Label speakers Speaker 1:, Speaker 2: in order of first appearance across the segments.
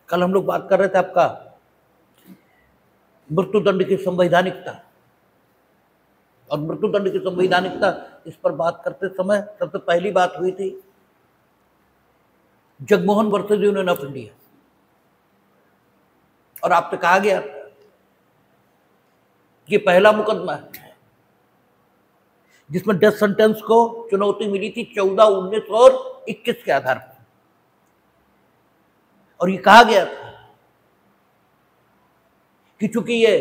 Speaker 1: कल हम लोग बात कर रहे थे आपका मृत्युदंड की संवैधानिकता, और मृत्युदंड की संवैधानिकता इस पर बात करते समय सबसे पहली बात हुई थी Jagmohan versus union of India, और आपसे कहा गया कि पहला मुकदमा है जिसमें डेथ सेंटेंस को चुनौती मिली थी 14, 19 और 21 के आधार पर, और ये कहा गया था कि चूंकि ये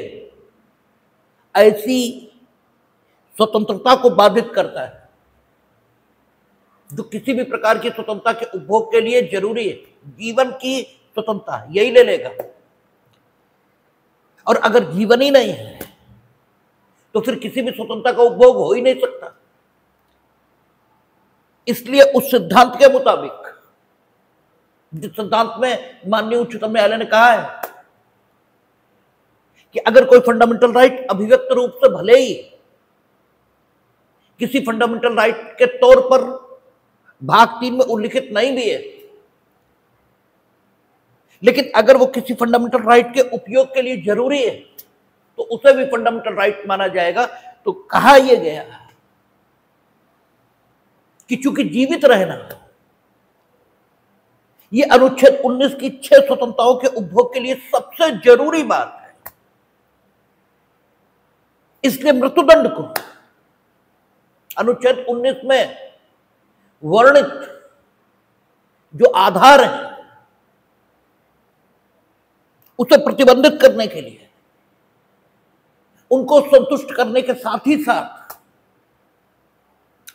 Speaker 1: ऐसी स्वतंत्रता को बाधित करता है जो किसी भी प्रकार की स्वतंत्रता के उपभोग के लिए जरूरी है, जीवन की स्वतंत्रता यही ले लेगा, और अगर जीवन ही नहीं है तो फिर किसी भी स्वतंत्रता का उपभोग हो ही नहीं सकता। इसलिए उस सिद्धांत के मुताबिक, जिस सिद्धांत में माननीय उच्चतम न्यायालय ने कहा है कि अगर कोई फंडामेंटल राइट अभिव्यक्त रूप से भले ही किसी फंडामेंटल राइट के तौर पर भाग 3 में उल्लिखित नहीं भी है, लेकिन अगर वो किसी फंडामेंटल राइट के उपयोग के लिए जरूरी है तो उसे भी फंडामेंटल राइट माना जाएगा। तो कहा यह गया कि चूंकि जीवित रहना यह अनुच्छेद 19 की 6 स्वतंत्रताओं के उपभोग के लिए सबसे जरूरी बात है, इसलिए मृत्युदंड को अनुच्छेद 19 में वर्णित जो आधार है उसे प्रतिबंधित करने के लिए, उनको संतुष्ट करने के साथ ही साथ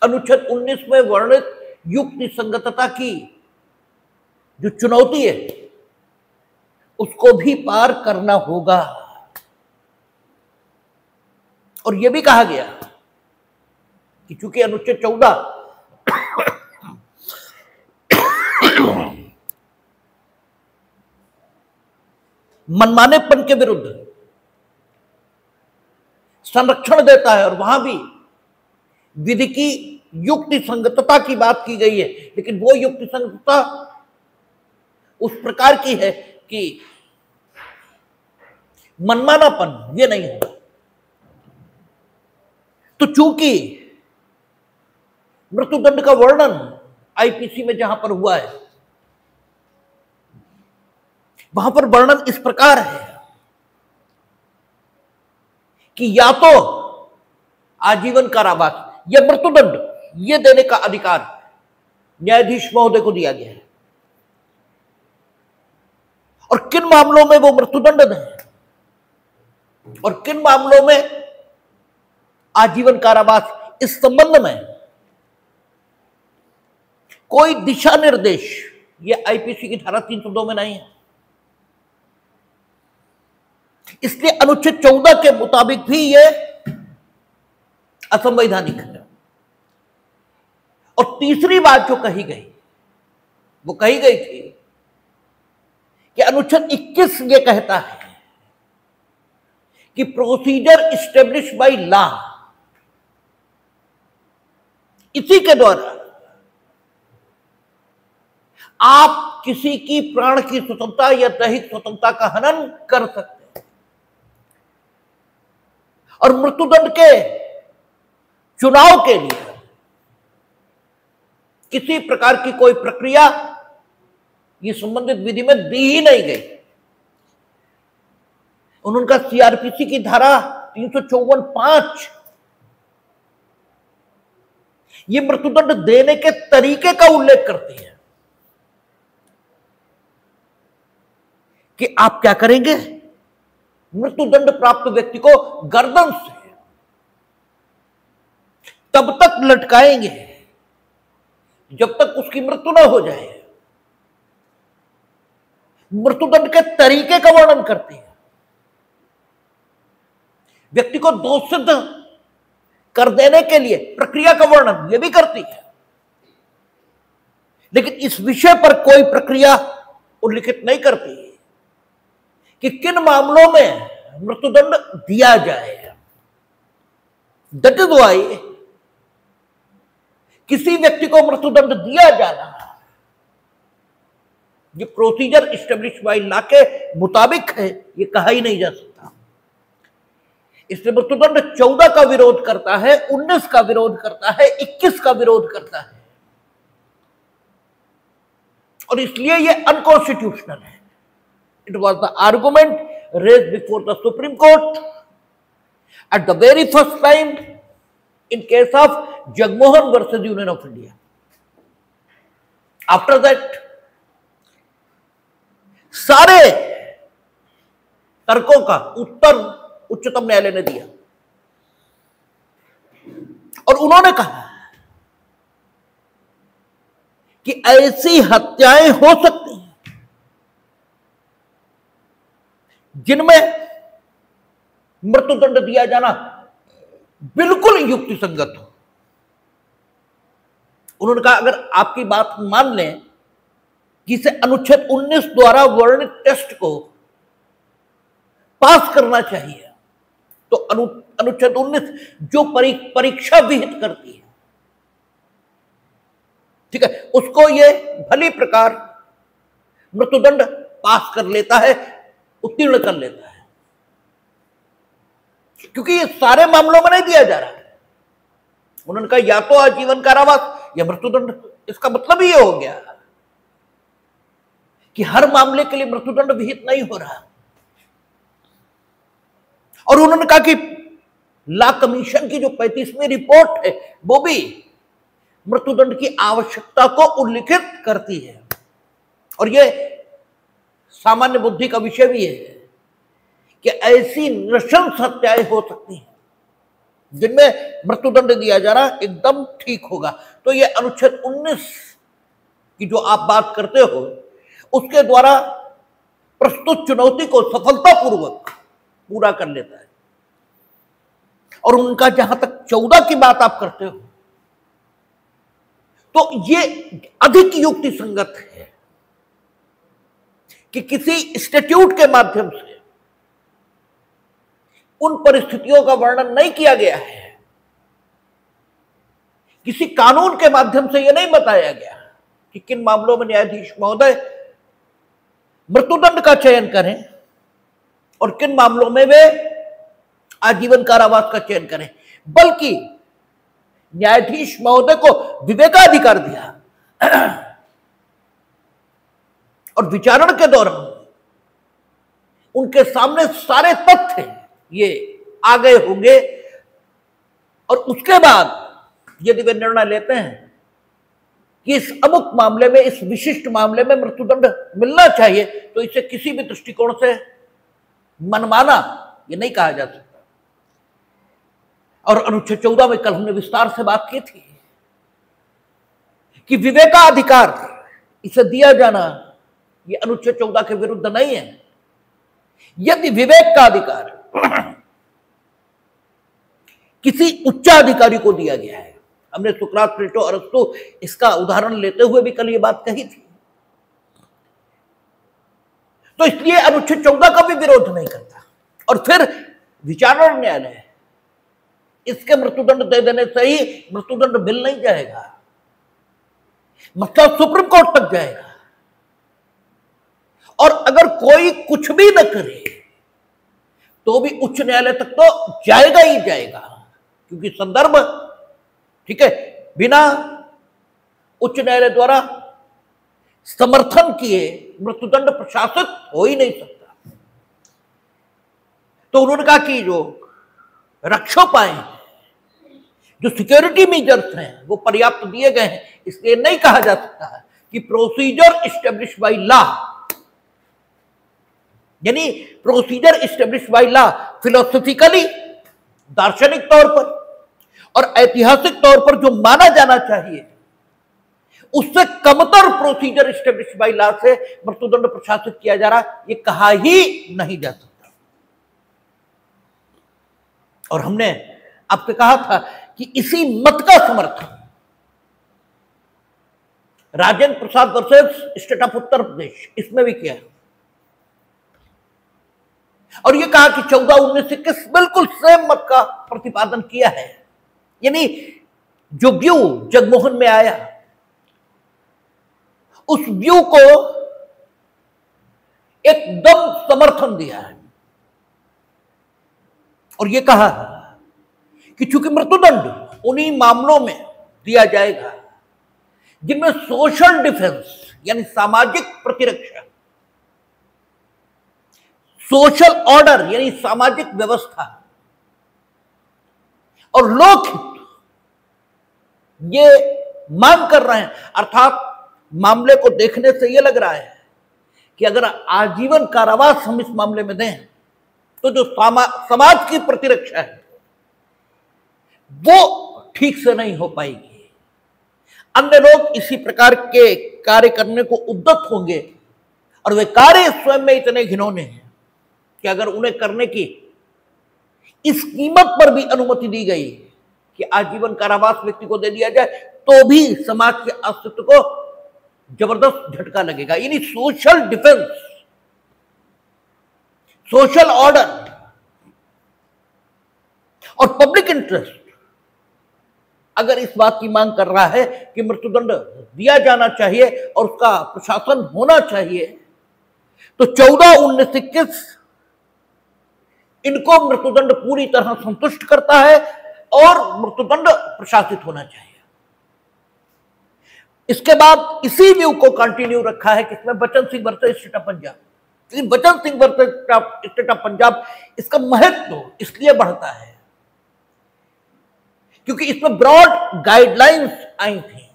Speaker 1: अनुच्छेद 19 में वर्णित युक्ति संगतता की जो चुनौती है उसको भी पार करना होगा। और यह भी कहा गया कि चूंकि अनुच्छेद 14 मनमानेपन के विरुद्ध संरक्षण देता है और वहां भी विधि की युक्ति संगतता की बात की गई है, लेकिन वो युक्ति संगतता उस प्रकार की है कि मनमानापन ये नहीं होगा। तो चूंकि मृत्युदंड का वर्णन आईपीसी में जहां पर हुआ है वहां पर वर्णन इस प्रकार है कि या तो आजीवन कारावास या मृत्युदंड ये देने का अधिकार न्यायाधीश महोदय को दिया गया है, और किन मामलों में वो मृत्युदंड दें और किन मामलों में आजीवन कारावास, इस संबंध में कोई दिशा निर्देश ये आईपीसी की धारा 302 में नहीं है। इसलिए अनुच्छेद 14 के मुताबिक भी ये असंवैधानिक है। और तीसरी बात जो कही गई वो कही गई थी कि अनुच्छेद 21 ये कहता है कि प्रोसीजर इस्टेब्लिश बाय लॉ, इसी के द्वारा आप किसी की प्राण की स्वतंत्रता या दैहिक स्वतंत्रता का हनन कर सकते हैं। और मृत्युदंड के चुनाव के लिए किसी प्रकार की कोई प्रक्रिया ये संबंधित विधि में दी ही नहीं गई। उनका सीआरपीसी की धारा 354(5) ये मृत्युदंड देने के तरीके का उल्लेख करती है कि आप क्या करेंगे, मृत्युदंड प्राप्त व्यक्ति को गर्दन से तब तक लटकाएंगे जब तक उसकी मृत्यु न हो जाए। मृत्युदंड के तरीके का वर्णन करती है, व्यक्ति को दोष सिद्ध कर देने के लिए प्रक्रिया का वर्णन यह भी करती है, लेकिन इस विषय पर कोई प्रक्रिया उल्लिखित नहीं करती कि किन मामलों में मृत्युदंड दिया जाए। दैट इज व्हाई किसी व्यक्ति को मृत्युदंड दिया जाना ये प्रोसीजर इस्टेब्लिश बाय लॉ के मुताबिक है, ये कहा ही नहीं जा सकता। इसलिए मृत्युदंड 14 का विरोध करता है, 19 का विरोध करता है, 21 का विरोध करता है, और इसलिए ये अनकॉन्स्टिट्यूशनल है। It was the argument raised before the supreme court at the very first time in case of Jagmohan versus Union of India. After that, सारे तर्कों का उत्तर उच्चतम न्यायालय ने दिया और उन्होंने कहा कि ऐसी हत्याएं हो सकती हैं जिनमें मृत्युदंड दिया जाना बिल्कुल युक्ति संगत हो। उन्होंने कहा अगर आपकी बात मान लें कि इसे अनुच्छेद 19 द्वारा वर्णित टेस्ट को पास करना चाहिए, तो अनुच्छेद 19 जो परीक्षा विहित करती है, ठीक है, उसको ये भली प्रकार मृत्युदंड पास कर लेता है, उत्तीर्ण कर लेता है, क्योंकि ये सारे मामलों में नहीं दिया जा रहा है। उन्होंने कहा या तो आजीवन कारावास या मृत्युदंड। इसका मतलब ये हो गया कि हर मामले के लिए मृत्युदंड विहित नहीं हो रहा। और उन्होंने कहा कि लॉ कमीशन की जो 35वीं रिपोर्ट है वो भी मृत्युदंड की आवश्यकता को उल्लिखित करती है, और यह सामान्य बुद्धि का विषय भी है कि ऐसी नृशंस हत्याएं हो सकती हैं जिनमें मृत्युदंड दिया जाना एकदम ठीक होगा। तो ये अनुच्छेद 19 की जो आप बात करते हो उसके द्वारा प्रस्तुत चुनौती को सफलतापूर्वक पूरा कर लेता है। और उनका जहां तक 14 की बात आप करते हो तो ये अधिक युक्ति संगत है कि किसी इंस्टीट्यूट के माध्यम से उन परिस्थितियों का वर्णन नहीं किया गया है, किसी कानून के माध्यम से यह नहीं बताया गया कि किन मामलों में न्यायाधीश महोदय मृत्युदंड का चयन करें और किन मामलों में वे आजीवन कारावास का चयन करें, बल्कि न्यायाधीश महोदय को विवेकाधिकार दिया और विचारण के दौरान उनके सामने सारे तथ्य ये आ गए होंगे, और उसके बाद यदि वे निर्णय लेते हैं कि इस अमुक मामले में, इस विशिष्ट मामले में मृत्युदंड मिलना चाहिए, तो इसे किसी भी दृष्टिकोण से मनमाना ये नहीं कहा जा सकता। और अनुच्छेद 14 में कल हमने विस्तार से बात की थी कि विवेकाधिकार इसे दिया जाना ये अनुच्छेद 14 के विरुद्ध नहीं है। यदि विवेक का अधिकार किसी उच्चाधिकारी को दिया गया है, हमने सुकरात, प्लेटो, अरस्तु इसका उदाहरण लेते हुए भी कल ये बात कही थी, तो इसलिए अनुच्छेद 14 का भी विरोध नहीं करता। और फिर विचारण न्यायालय इसके मृत्युदंड दे देने से ही मृत्युदंड मिल नहीं जाएगा, मतलब सुप्रीम कोर्ट तक जाएगा। और अगर कोई कुछ भी न करे तो भी उच्च न्यायालय तक तो जाएगा ही जाएगा, क्योंकि संदर्भ, ठीक है, बिना उच्च न्यायालय द्वारा समर्थन किए मृत्युदंड प्रशासित हो ही नहीं सकता। तो उन्होंने कहा कि जो रक्षोपाय हैं, जो सिक्योरिटी मेजर्स हैं, वो पर्याप्त दिए गए हैं, इसलिए नहीं कहा जा सकता कि प्रोसीजर इस्टेब्लिश बाय लॉ, यानी procedure establish by law philosophically, दार्शनिक तौर पर और ऐतिहासिक तौर पर जो माना जाना चाहिए उससे कमतर प्रोसीजर इस्टेब्लिश बाय लॉ से मृत्युदंड प्रशासित किया जा रहा, ये कहा ही नहीं जा सकता। और हमने आपसे कहा था कि इसी मत का समर्थन Rajendra Prasad versus state of Uttar Pradesh, इसमें भी किया, और यह कहा कि 14, 19, 21 बिल्कुल सेम मत का प्रतिपादन किया है। यानी जो व्यू जगमोहन में आया, उस व्यू को एकदम समर्थन दिया है और यह कहा कि चूंकि मृत्युदंड उन्हीं मामलों में दिया जाएगा जिनमें सोशल डिफेंस यानी सामाजिक प्रतिरक्षा, सोशल ऑर्डर यानी सामाजिक व्यवस्था और लोकहित ये मांग कर रहे हैं। अर्थात मामले को देखने से यह लग रहा है कि अगर आजीवन कारावास हम इस मामले में दें तो जो समाज की प्रतिरक्षा है वो ठीक से नहीं हो पाएगी। अन्य लोग इसी प्रकार के कार्य करने को उद्यत होंगे और वे कार्य स्वयं में इतने घिनौने हैं कि अगर उन्हें करने की इस कीमत पर भी अनुमति दी गई कि आजीवन कारावास व्यक्ति को दे दिया जाए तो भी समाज के अस्तित्व को जबरदस्त झटका लगेगा। यानी सोशल डिफेंस, सोशल ऑर्डर और पब्लिक इंटरेस्ट अगर इस बात की मांग कर रहा है कि मृत्युदंड दिया जाना चाहिए और उसका प्रशासन होना चाहिए तो 14, 19, 21 इनको मृत्युदंड पूरी तरह संतुष्ट करता है और मृत्युदंड प्रशासित होना चाहिए। इसके बाद इसी व्यू को कंटिन्यू रखा है किसमें, बचन Singh versus state of Punjab. लेकिन बचन Singh versus state of Punjab इसका महत्व इसलिए बढ़ता है क्योंकि इसमें ब्रॉड गाइडलाइंस आई थी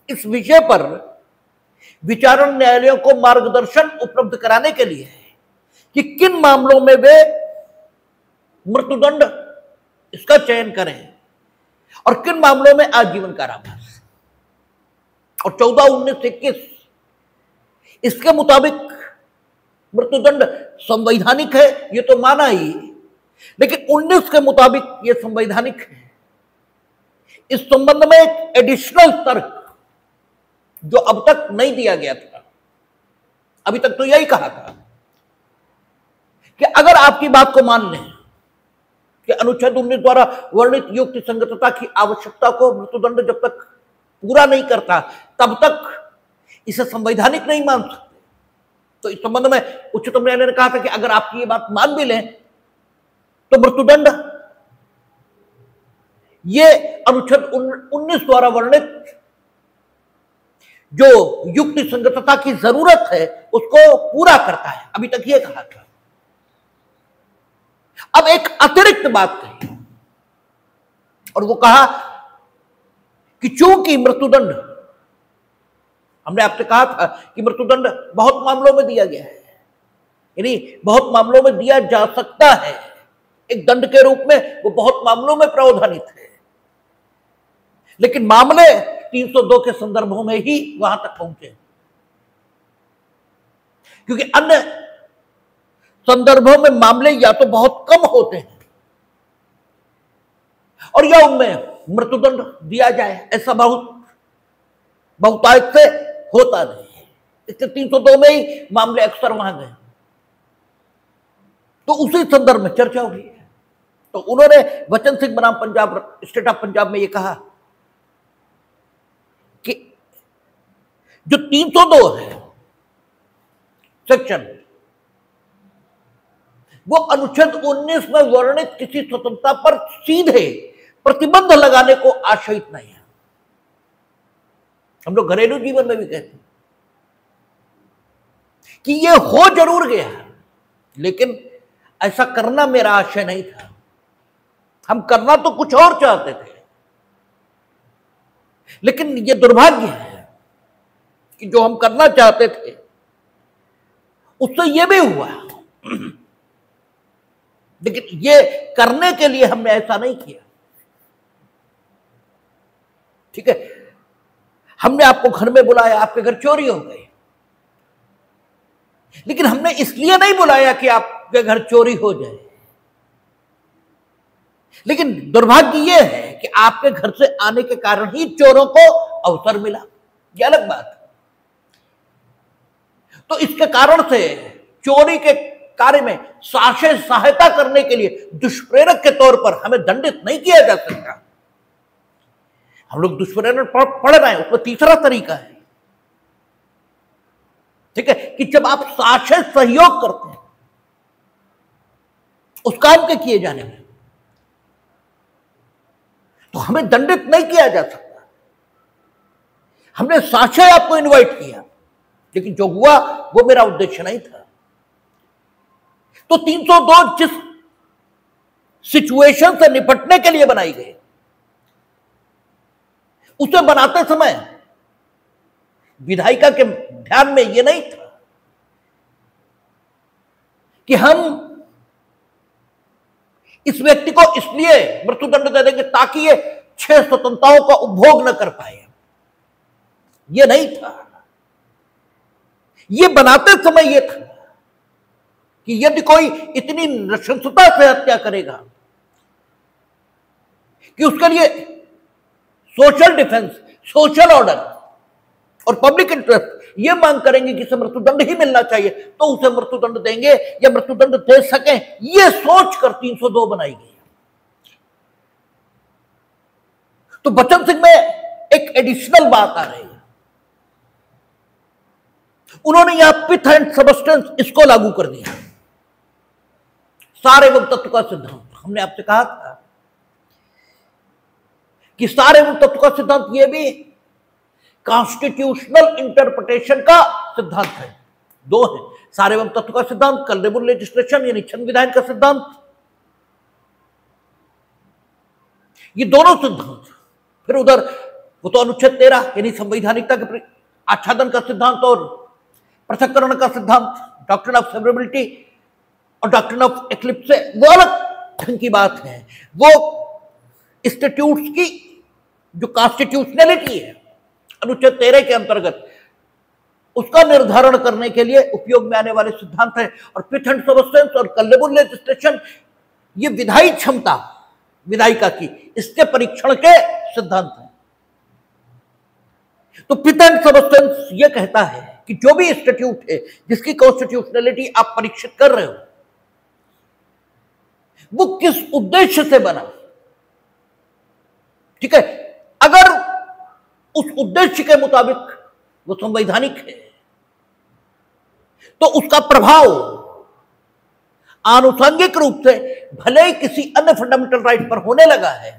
Speaker 1: इस विषय पर विचारण न्यायालयों को मार्गदर्शन उपलब्ध कराने के लिए कि किन मामलों में वे मृत्युदंड इसका चयन करें और किन मामलों में आजीवन कारावास। और 14, 19, 21 इसके मुताबिक मृत्युदंड संवैधानिक है, ये तो माना ही, लेकिन 19 के मुताबिक ये संवैधानिक है। इस संबंध में एक एडिशनल तर्क जो अब तक नहीं दिया गया था, अभी तक तो यही कहा था कि अगर आपकी बात को मान लें कि अनुच्छेद 19 द्वारा वर्णित युक्ति संगतता की आवश्यकता को मृत्युदंड जब तक पूरा नहीं करता तब तक इसे संवैधानिक नहीं मान सकते, तो इस संबंध में उच्चतम न्यायालय ने कहा था कि अगर आपकी ये बात मान भी लें तो मृत्युदंड ये अनुच्छेद 19 द्वारा वर्णित जो युक्ति संगतता की जरूरत है उसको पूरा करता है, अभी तक ये कहा था। अब एक अतिरिक्त बात कही और वो कहा कि चूंकि मृत्युदंड, हमने आपसे कहा था कि मृत्युदंड बहुत मामलों में दिया गया है, यानी बहुत मामलों में दिया जा सकता है, एक दंड के रूप में वो बहुत मामलों में प्रावधानित है, लेकिन मामले 302 के संदर्भों में ही वहां तक पहुंचे, क्योंकि अन्य संदर्भों में मामले या तो बहुत कम होते हैं और या उनमें मृत्युदंड दिया जाए ऐसा बहुतायत से होता नहीं है। इसके 302 में ही मामले अक्सर वहां गए, तो उसी संदर्भ में चर्चा हुई है। तो उन्होंने वचन सिंह बनाम पंजाब स्टेट ऑफ पंजाब में यह कहा कि जो 302 है सेक्शन, वो अनुच्छेद 19 में वर्णित किसी स्वतंत्रता पर सीधे प्रतिबंध लगाने को आशयित नहीं है। हम लोग घरेलू जीवन में भी कहते हैं कि ये हो जरूर गया, लेकिन ऐसा करना मेरा आशय नहीं था, हम करना तो कुछ और चाहते थे, लेकिन ये दुर्भाग्य है कि जो हम करना चाहते थे उससे ये भी हुआ, लेकिन ये करने के लिए हमने ऐसा नहीं किया। ठीक है, हमने आपको घर में बुलाया, आपके घर चोरी हो गई, लेकिन हमने इसलिए नहीं बुलाया कि आपके घर चोरी हो जाए, लेकिन दुर्भाग्य यह है कि आपके घर से आने के कारण ही चोरों को अवसर मिला, यह अलग बात। तो इसके कारण से चोरी के कार्य में सहायता करने के लिए दुष्प्रेरक के तौर पर हमें दंडित नहीं किया जा सकता। हम लोग दुष्प्रेरण पढ़ रहे हैं, उसमें तीसरा तरीका है, ठीक है, कि जब आप साक्ष्य सहयोग करते हैं उस काम के किए जाने में, तो हमें दंडित नहीं किया जा सकता। हमने साक्ष्य आपको इनवाइट किया, लेकिन जो हुआ वो मेरा उद्देश्य नहीं था। तो 302 जिस सिचुएशन से निपटने के लिए बनाई गई, उसे बनाते समय विधायिका के ध्यान में यह नहीं था कि हम इस व्यक्ति को इसलिए मृत्युदंड दे देंगे ताकि ये 6 स्वतंत्रताओं का उपभोग न कर पाए। यह नहीं था। यह बनाते समय यह था कि यदि कोई इतनी नृशंसता से हत्या करेगा कि उसके लिए सोशल डिफेंस, सोशल ऑर्डर और पब्लिक इंटरेस्ट यह मांग करेंगे कि इसे मृत्युदंड ही मिलना चाहिए, तो उसे मृत्युदंड देंगे या मृत्युदंड दे सकें, यह सोचकर 302 बनाई गई। तो बचन सिंह में एक एडिशनल बात आ रही है। उन्होंने यहां पिथ एंड सबस्टेंस इसको लागू कर दिया, सार एवं तत्व का सिद्धांत। हमने आपसे कहा था कि सार एवं तत्व का सिद्धांत यह भी कॉन्स्टिट्यूशनल इंटरप्रिटेशन का सिद्धांत है। दो है, सार एवं तत्व का सिद्धांत, कलरेबल लेजिस्लेशन यानी छंद विधान का सिद्धांत। ये दोनों सिद्धांत, फिर उधर वो तो अनुच्छेद 13 यानी संवैधानिकता के आच्छादन का सिद्धांत और पृथक्करण का सिद्धांत, डॉक्ट्रिन ऑफ सेवरेबिलिटी और डॉक्ट्रिन ऑफ एक्लिप्स से वो अलग ढंग की बात है। वो इंस्टीट्यूट्स की जो कॉन्स्टिट्यूशनलिटी है अनुच्छेद 13 के अंतर्गत, उसका निर्धारण करने के लिए उपयोग में आने वाले सिद्धांत है। और पिथ एंड सबस्टेंस और कलरेबल लेजिस्लेशन ये विधायी क्षमता विधायिका की, इसके परीक्षण के सिद्धांत हैं। तो पिथ एंड सबस्टेंस ये कहता है कि जो भी इंस्टीट्यूट है जिसकी कॉन्स्टिट्यूशनलिटी आप परीक्षित कर रहे हो, वो किस उद्देश्य से बना, ठीक है। अगर उस उद्देश्य के मुताबिक वो संवैधानिक है तो उसका प्रभाव आनुषंगिक रूप से भले ही किसी अन्य फंडामेंटल राइट पर होने लगा है,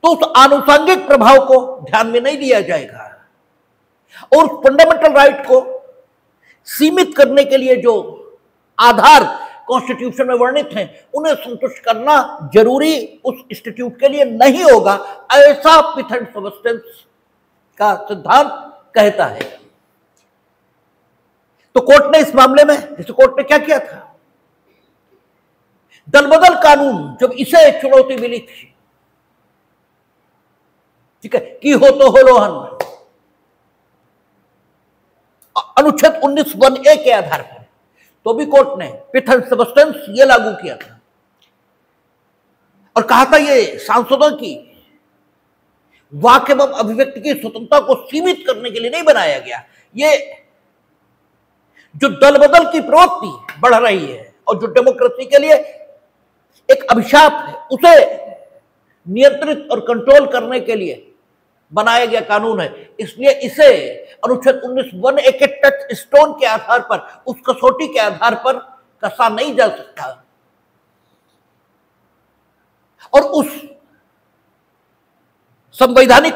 Speaker 1: तो उस आनुषंगिक प्रभाव को ध्यान में नहीं लिया जाएगा और फंडामेंटल राइट को सीमित करने के लिए जो आधार कॉन्स्टिट्यूशन में वर्णित हैं उन्हें संतुष्ट करना जरूरी उस इंस्टीट्यूट के लिए नहीं होगा, ऐसा पिथ एंड सबस्टेंस का सिद्धांत कहता है। तो कोर्ट ने इस मामले में, जैसे कोर्ट ने क्या किया था, दलबदल कानून जब इसे चुनौती मिली थी, ठीक है, की हो तो हो लोहन, अनुच्छेद 19(1)(a) के आधार पर, तो भी कोर्ट ने पिथ एंड सबस्टेंस ये लागू किया था और कहा था ये सांसदों की वाक एवं अभिव्यक्ति की स्वतंत्रता को सीमित करने के लिए नहीं बनाया गया। ये जो दल बदल की प्रवृत्ति बढ़ रही है और जो डेमोक्रेसी के लिए एक अभिशाप है, उसे नियंत्रित और कंट्रोल करने के लिए बनाया गया कानून है। इसलिए इसे अनुच्छेद 19(1)(a) के टच स्टोन के आधार पर, उस कसौटी के आधार पर कसा नहीं जा सकता और उस संवैधानिक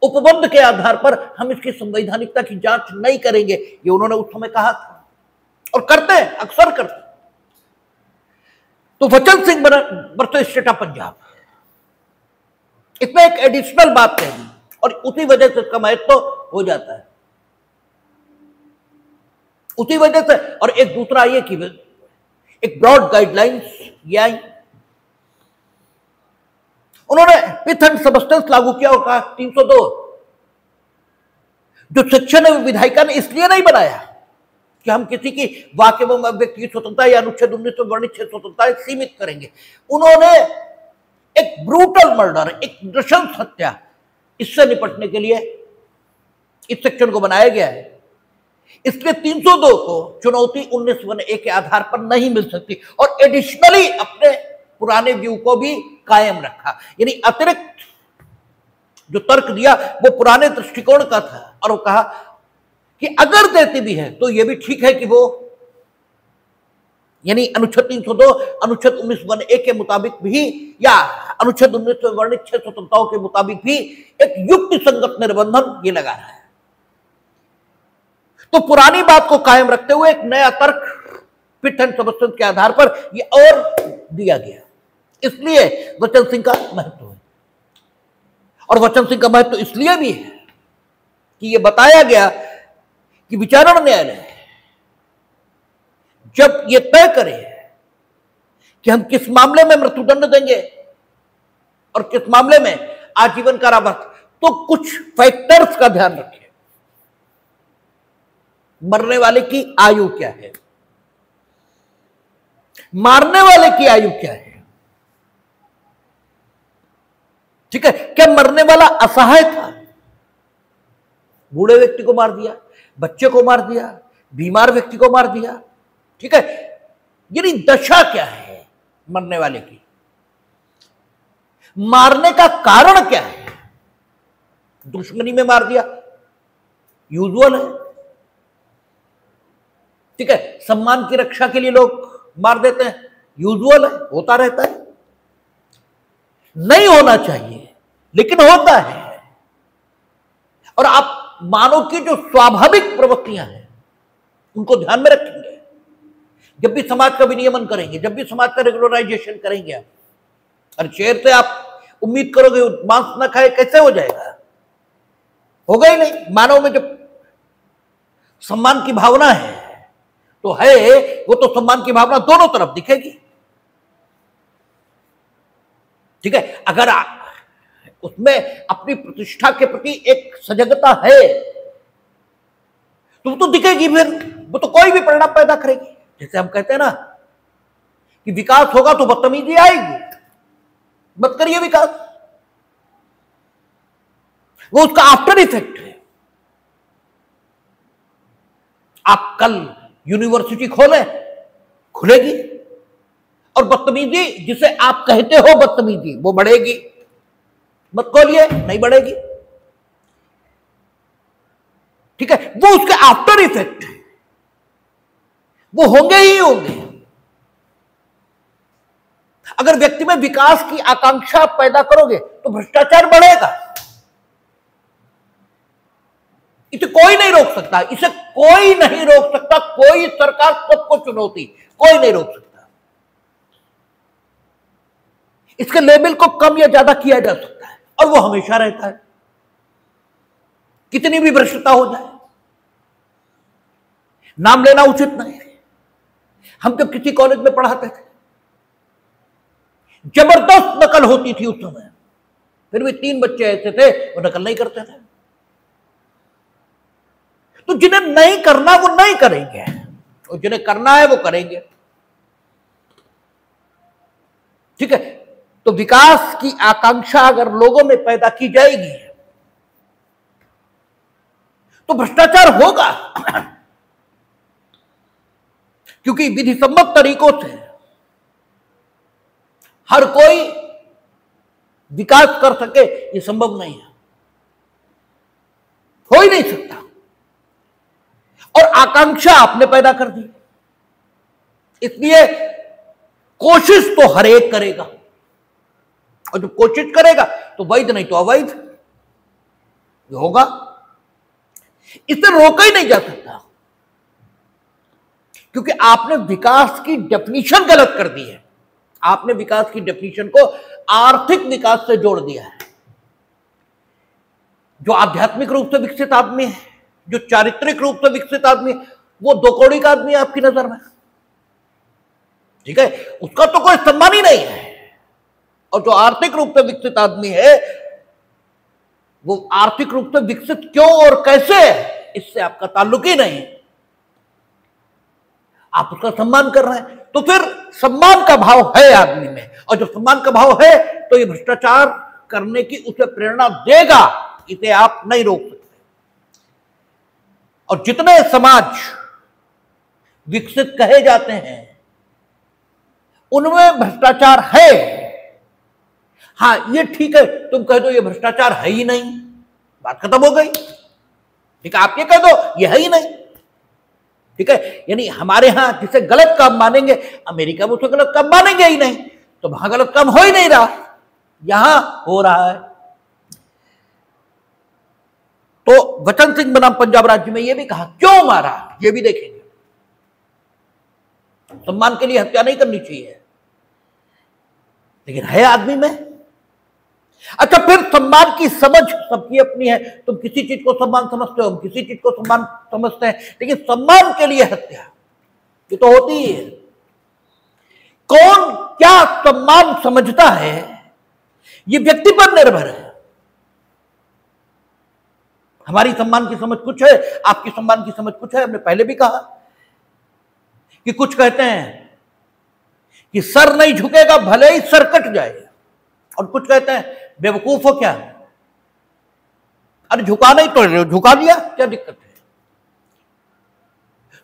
Speaker 1: उपबंध के आधार पर हम इसकी संवैधानिकता की जांच नहीं करेंगे, ये उन्होंने उस समय कहा था और करते हैं, अक्सर करते। तो वचन Singh versus state of Punjab, इसमें एक एडिशनल बात कही और उसी वजह से इसका महत्व तो हो जाता है, उसी वजह से। और एक दूसरा ये कि एक ब्रॉड गाइडलाइंस ये आई, उन्होंने पिथ एंड सबस्टेंस लागू किया और कहा 302 जो सेक्शन है विधायिका ने इसलिए नहीं बनाया कि हम किसी की वाक एवं अभिव्यक्ति की स्वतंत्रता या अनुच्छेद 19 में वर्णित स्वतंत्रताएं सीमित करेंगे। उन्होंने एक ब्रूटल मर्डर, एक नृशंस हत्या, इससे निपटने के लिए इस सेक्शन को बनाया गया है। इसलिए 302 को चुनौती 19(1)(a) के आधार पर नहीं मिल सकती और एडिशनली अपने पुराने व्यू को भी कायम रखा, यानी अतिरिक्त जो तर्क दिया वो पुराने दृष्टिकोण का था और वो कहा कि अगर देती भी है तो यह भी ठीक है कि वो, यानी अनुच्छेद 302 अनुच्छेद 19(1)(a) के मुताबिक भी या अनुच्छेद 19 में वर्णित 6 स्वतंत्रताओं के मुताबिक भी एक युक्ति संगत निर्बंधन ये लगा रहा है। तो पुरानी बात को कायम रखते हुए एक नया तर्क पिट एंड सबस्टेंस के आधार पर ये और दिया गया। इसलिए वचन सिंह का महत्व है, और वचन सिंह का महत्व इसलिए भी है कि ये बताया गया कि विचारण न्यायालय जब ये तय करे कि हम किस मामले में मृत्युदंड देंगे और किस मामले में आजीवन कारावास, तो कुछ फैक्टर्स का ध्यान रखें। मरने वाले की आयु क्या है, मारने वाले की आयु क्या है, ठीक है, क्या मरने वाला असहाय था, बूढ़े व्यक्ति को मार दिया, बच्चे को मार दिया, बीमार व्यक्ति को मार दिया, ठीक है, यानी दशा क्या है मरने वाले की, मारने का कारण क्या है, दुश्मनी में मार दिया यूजुअल है, ठीक है, सम्मान की रक्षा के लिए लोग मार देते हैं, यूजुअल है, होता रहता है, नहीं होना चाहिए लेकिन होता है। और आप मानव की जो स्वाभाविक प्रवृत्तियां हैं उनको ध्यान में रखेंगे, जब भी समाज का विनियमन करेंगे, जब भी समाज का रेगुलराइजेशन करेंगे आप, और शेर से आप उम्मीद करोगे मांस ना खाए, कैसे हो जाएगा, होगा ही नहीं। मानव में जब सम्मान की भावना है तो है, वो तो सम्मान की भावना दोनों तरफ दिखेगी, ठीक है। अगर उसमें अपनी प्रतिष्ठा के प्रति एक सजगता है तो वो तो दिखेगी, फिर वो तो कोई भी परिणाम पैदा करेगी। जैसे हम कहते हैं ना कि विकास होगा तो बदतमीजी आएगी, मत करिए विकास, वो उसका आफ्टर इफेक्ट है। आप कल यूनिवर्सिटी खोलें, खुलेगी, और बदतमीजी जिसे आप कहते हो बदतमीजी वो बढ़ेगी, मत खोलिए, नहीं बढ़ेगी, ठीक है। वो उसके आफ्टर इफेक्ट है, वो होंगे ही होंगे। अगर व्यक्ति में विकास की आकांक्षा पैदा करोगे तो भ्रष्टाचार बढ़ेगा, इसे कोई नहीं रोक सकता, इसे कोई नहीं रोक सकता, कोई सरकार, सबको चुनौती, कोई नहीं रोक सकता। इसके लेवल को कम या ज्यादा किया जा सकता है और वो हमेशा रहता है, कितनी भी भ्रष्टता हो जाए। नाम लेना उचित नहीं है। हम जब किसी कॉलेज में पढ़ाते थे, जबरदस्त नकल होती थी उस समय, फिर भी 3 बच्चे ऐसे थे वो नकल नहीं करते थे। तो जिन्हें नहीं करना वो नहीं करेंगे, और जिन्हें करना है वो करेंगे, ठीक है। तो विकास की आकांक्षा अगर लोगों में पैदा की जाएगी तो भ्रष्टाचार होगा, क्योंकि विधि सम्मत तरीकों से हर कोई विकास कर सके ये संभव नहीं है, हो ही नहीं सकता। और आकांक्षा आपने पैदा कर दी, इसलिए कोशिश तो हर एक करेगा, और जब कोशिश करेगा तो वैध नहीं तो अवैध होगा, इसे रोका ही नहीं जा सकता, क्योंकि आपने विकास की डेफिनेशन गलत कर दी है। आपने विकास की डेफिनेशन को आर्थिक विकास से जोड़ दिया है। जो आध्यात्मिक रूप से विकसित आदमी है, जो चारित्रिक रूप से विकसित आदमी है, वो 2 कौड़ी का आदमी है आपकी नजर में, ठीक है, उसका तो कोई सम्मान ही नहीं है। और जो आर्थिक रूप से विकसित आदमी है वो आर्थिक रूप से विकसित क्यों और कैसे है इससे आपका ताल्लुक ही नहीं, आप उसका सम्मान कर रहे हैं, तो फिर सम्मान का भाव है आदमी में, और जब सम्मान का भाव है तो ये भ्रष्टाचार करने की उसे प्रेरणा देगा, इसे आप नहीं रोक सकते। और जितने समाज विकसित कहे जाते हैं उनमें भ्रष्टाचार है, हाँ ये ठीक है, तुम कह दो ये भ्रष्टाचार है ही नहीं, बात खत्म हो गई, ठीक है, आप ये कह दो ये है ही नहीं, ठीक है, यानी हमारे यहां जिसे गलत काम मानेंगे अमेरिका में उसे गलत काम मानेंगे ही नहीं, तो वहां गलत काम हो ही नहीं रहा, यहां हो रहा है। तो वचन सिंह बनाम पंजाब राज्य में यह भी कहा, क्यों मारा ये भी देखेंगे। सम्मान के लिए हत्या नहीं करनी चाहिए, लेकिन है आदमी में। अच्छा, फिर सम्मान की समझ सबकी अपनी है, तुम किसी चीज को सम्मान समझते हो, हम किसी चीज को सम्मान समझते हैं, लेकिन सम्मान के लिए हत्या ये तो होती ही है। कौन क्या सम्मान समझता है ये व्यक्ति पर निर्भर है। हमारी सम्मान की समझ कुछ है, आपकी सम्मान की समझ कुछ है। हमने पहले भी कहा कि कुछ कहते हैं कि सर नहीं झुकेगा भले ही सर कट जाए, और कुछ कहते हैं बेवकूफ हो क्या, अरे झुका नहीं तो झुका दिया, क्या दिक्कत है।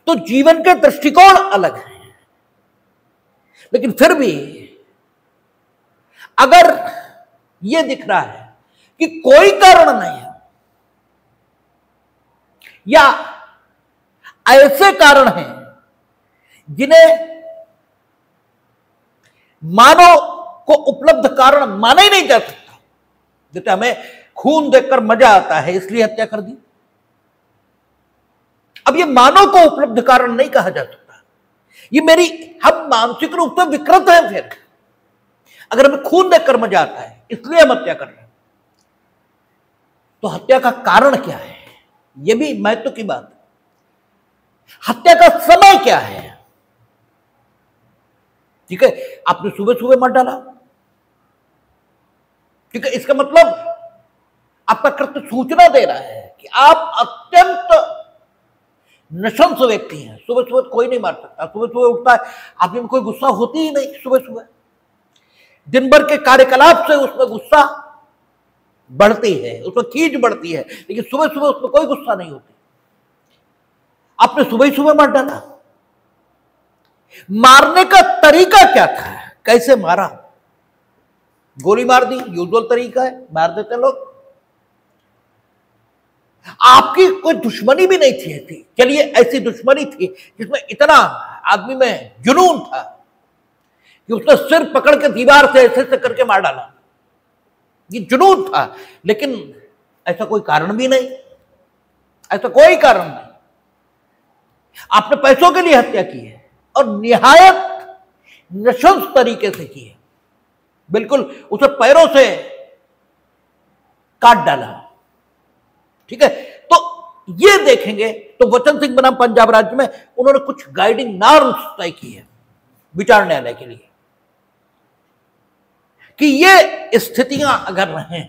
Speaker 1: तो जीवन के दृष्टिकोण अलग हैं, लेकिन फिर भी अगर यह दिख रहा है कि कोई कारण नहीं है या ऐसे कारण हैं जिन्हें मानव को उपलब्ध कारण माना ही नहीं जा सकता, जैसे हमें खून देखकर मजा आता है इसलिए हत्या कर दी, अब ये मानव को उपलब्ध कारण नहीं कहा जा सकता। ये मेरी, हम मानसिक रूप से विकृत हैं। फिर अगर हमें खून देखकर मजा आता है इसलिए हम हत्या कर रहे हैं, तो हत्या का कारण क्या है, यह भी महत्व की बात है। हत्या का समय क्या है, ठीक है, आपने सुबह सुबह मार डाला, ठीक है, इसका मतलब आपका कृत्य सूचना दे रहा है कि आप अत्यंत नशंस व्यक्ति हैं। सुबह सुबह कोई नहीं मार सकता, सुबह सुबह उठता है आदमी में कोई गुस्सा होती ही नहीं। सुबह सुबह दिन भर के कार्यकलाप से उसमें गुस्सा बढ़ती है, उसमें खींच बढ़ती है, लेकिन सुबह सुबह उसमें कोई गुस्सा नहीं होती। आपने सुबह ही सुबह मार डाला। मारने का तरीका क्या था, कैसे मारा, गोली मार दी, यूजुअल तरीका है, मार देते लोग। आपकी कोई दुश्मनी भी नहीं थी ऐसी, चलिए ऐसी दुश्मनी थी जिसमें इतना आदमी में जुनून था कि उसने सिर पकड़ के दीवार से ऐसे ऐसे करके मार डाला, ये जुनून था। लेकिन ऐसा कोई कारण भी नहीं, ऐसा कोई कारण नहीं। आपने पैसों के लिए हत्या की है और निहायत नृशंस तरीके से की है, बिल्कुल उसे पैरों से काट डाला, ठीक है। तो ये देखेंगे तो वचन सिंह बनाम पंजाब राज्य में उन्होंने कुछ गाइडिंग नॉर्म्स तय की है विचार न्यायालय के लिए कि ये स्थितियां अगर रहें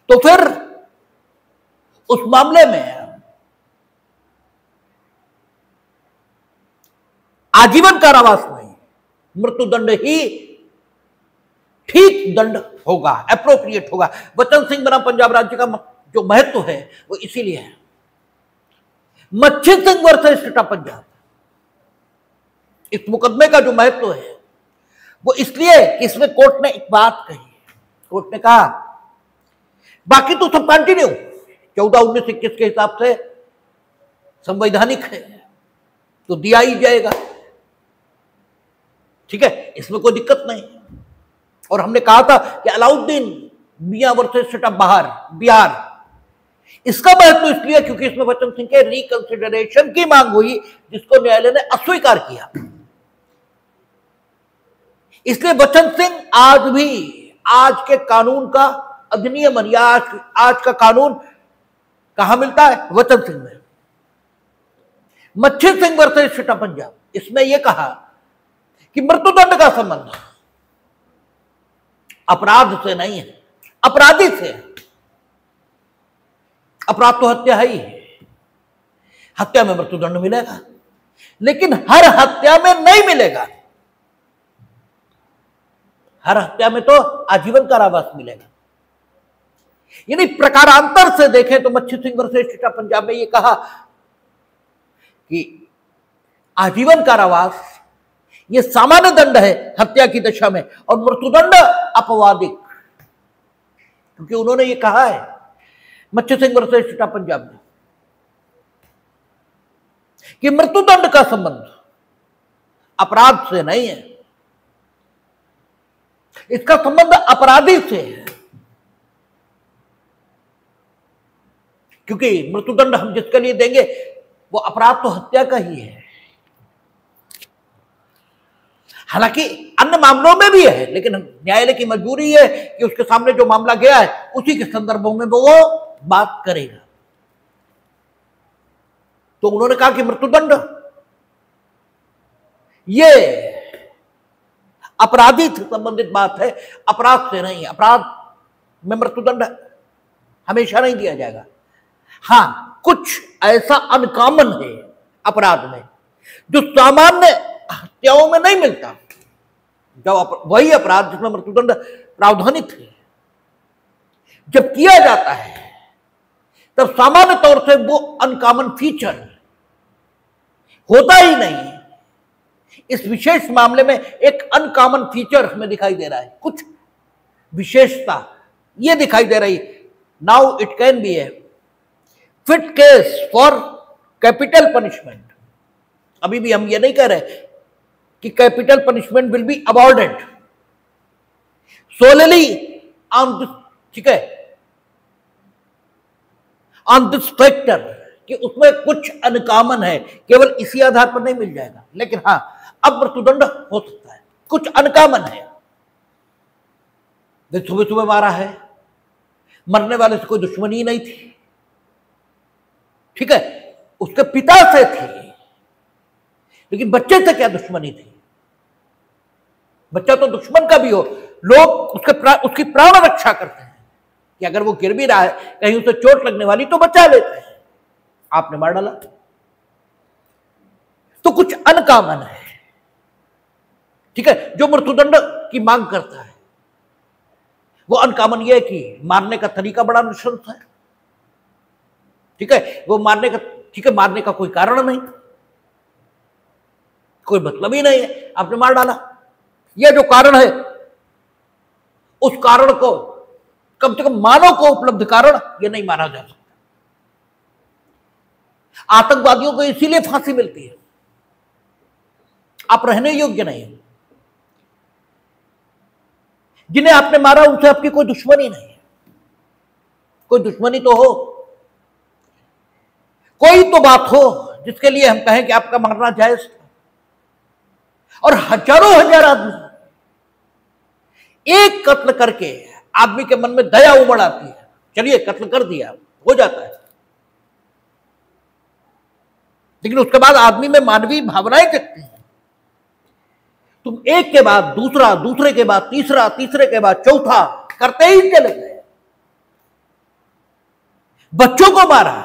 Speaker 1: तो फिर उस मामले में आजीवन कारावास नहीं, मृत्युदंड ही ठीक दंड होगा, एप्रोप्रिएट होगा। वचन सिंह बनाम पंजाब राज्य का जो महत्व है वो इसीलिए है। मच्छी Singh versus state of Punjab, इस मुकदमे का जो महत्व है वो इसलिए कि इसमें कोर्ट ने एक बात कही। कोर्ट ने कहा बाकी तो सब कंटिन्यू 14, 19, 21 के हिसाब से संवैधानिक है तो दिया ही जाएगा, ठीक है, इसमें कोई दिक्कत नहीं। और हमने कहा था कि अलाउद्दीन मियां वर्सेस स्टेट ऑफ बिहार, इसका महत्व इसलिए क्योंकि इसमें वचन सिंह के रिकंसिडरेशन की मांग हुई जिसको न्यायालय ने अस्वीकार किया। इसलिए वचन सिंह आज भी आज के कानून का अधिनियमन या आज का कानून कहां मिलता है, वचन सिंह में। मच्छी Singh versus state of Punjab, इसमें यह कहा कि मृत्युदंड का संबंध अपराध से नहीं है, अपराधी से। अपराध तो हत्या है ही, हत्या में मृत्युदंड मिलेगा, लेकिन हर हत्या में नहीं मिलेगा। हर हत्या में तो आजीवन कारावास मिलेगा। यानी प्रकारांतर से देखें तो मच्छी Singh versus state of Punjab में यह कहा कि आजीवन कारावास यह सामान्य दंड है हत्या की दशा में, और मृत्युदंड अपवादिक, क्योंकि उन्होंने ये कहा है मच्छी Singh versus state of Punjab में, कि मृत्युदंड का संबंध अपराध से नहीं है, इसका संबंध अपराधी से है। क्योंकि मृत्युदंड हम जिसके लिए देंगे वो अपराध तो हत्या का ही है। हालांकि अन्य मामलों में भी है, लेकिन न्यायालय की मजबूरी है कि उसके सामने जो मामला गया है उसी के संदर्भों में वो बात करेगा। तो उन्होंने कहा कि मृत्युदंड ये अपराधी से संबंधित बात है, अपराध से नहीं। अपराध में मृत्युदंड हमेशा नहीं दिया जाएगा। हां, कुछ ऐसा अनकॉमन है अपराध में जो सामान्य हत्याओं में नहीं मिलता। जब वही अपराध जिसमें मृत्युदंड प्रावधानित है जब किया जाता है तब सामान्य तौर से वो अनकॉमन फीचर होता ही नहीं। इस विशेष मामले में एक अनकॉमन फीचर हमें दिखाई दे रहा है, कुछ विशेषता ये दिखाई दे रही है। Now it can be A fit case for capital punishment. अभी भी हम ये नहीं कह रहे कि capital punishment will be awarded solely on this, ठीक है, ऑन दिस फैक्टर, कि उसमें कुछ अनकॉमन है, केवल इसी आधार पर नहीं मिल जाएगा। लेकिन हां, अब मृत्युदंड हो सकता है, कुछ अनकॉमन है। वे सुबह सुबह मारा है, मरने वाले से कोई दुश्मनी नहीं थी, ठीक है, उसके पिता से थी, लेकिन बच्चे से क्या दुश्मनी थी? बच्चा तो दुश्मन का भी हो, लोग उसकी प्राण रक्षा करते हैं कि अगर वो गिर भी रहा है, कहीं उसे चोट लगने वाली तो बचा लेते हैं। आपने मार डाला तो कुछ अनकॉमन है, ठीक है, जो मृत्युदंड की मांग करता है। वो अनकॉमन ये है कि मारने का तरीका बड़ा नृशंस है, ठीक है, वो मारने का, ठीक है, मारने का कोई कारण नहीं, कोई मतलब ही नहीं है, आपने मार डाला। यह जो कारण है उस कारण को कम से कम मानव को उपलब्ध कारण यह नहीं माना जा सकता। आतंकवादियों को इसीलिए फांसी मिलती है, आप रहने योग्य नहीं है। जिन्हें आपने मारा उनसे आपकी कोई दुश्मनी नहीं है, कोई दुश्मनी तो हो, कोई तो बात हो जिसके लिए हम कहें कि आपका मारना जायज था। और हजारों हजार आदमी एक कत्ल करके आदमी के मन में दया उमड़ आती है, चलिए कत्ल कर दिया, हो जाता है, लेकिन उसके बाद आदमी में मानवीय भावनाएं जगती हैं। तुम एक के बाद दूसरा, दूसरे के बाद तीसरा, तीसरे के बाद चौथा करते ही चले गए। बच्चों को मारा,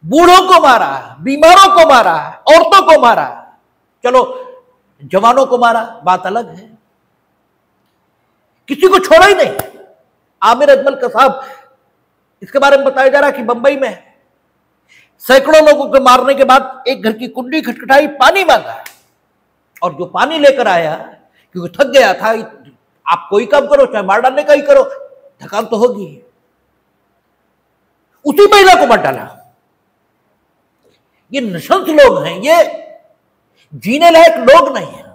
Speaker 1: बूढ़ों को मारा, बीमारों को मारा, औरतों को मारा, चलो जवानों को मारा, बात अलग है, किसी को छोड़ा ही नहीं। आमिर अजमल का साहब, इसके बारे में बताया जा रहा कि बंबई में सैकड़ों लोगों को मारने के बाद एक घर की कुंडी खटखटाई, पानी मांगा, और जो पानी लेकर आया, क्योंकि थक गया था, आप कोई काम करो चाहे मार डालने का ही करो, थकान तो होगी, उसी महिला को मार डाला। ये नृशंस लोग हैं, ये जीने लायक लोग नहीं है,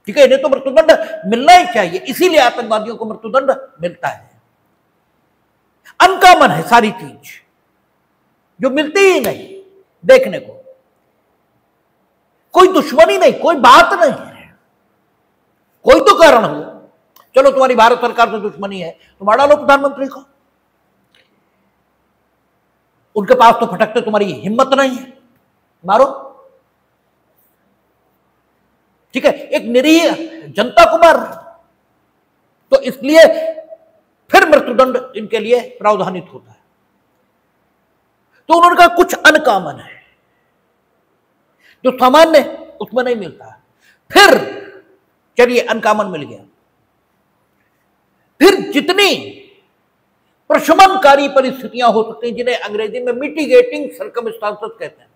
Speaker 1: ठीक है, इन्हें तो मृत्युदंड मिलना ही चाहिए, इसीलिए आतंकवादियों को मृत्युदंड मिलता है। अनकॉमन है सारी चीज, जो मिलती ही नहीं देखने को, कोई दुश्मनी नहीं, कोई बात नहीं है, कोई तो कारण हो। चलो तुम्हारी भारत सरकार से दुश्मनी है, तुम मार डालो प्रधानमंत्री को, उनके पास तो फटकते तुम्हारी हिम्मत नहीं है, मारो, ठीक है, एक निरीह जनता को मार, तो इसलिए फिर मृत्युदंड इनके लिए प्रावधानित होता है। तो उन्होंने कहा कुछ अनकॉमन है जो सामान्य उसमें नहीं मिलता। फिर चलिए अनकॉमन मिल गया, फिर जितनी प्रशमनकारी परिस्थितियां हो सकती हैं, जिन्हें अंग्रेजी में मिटिगेटिंग सर्कमस्टांसेस कहते हैं,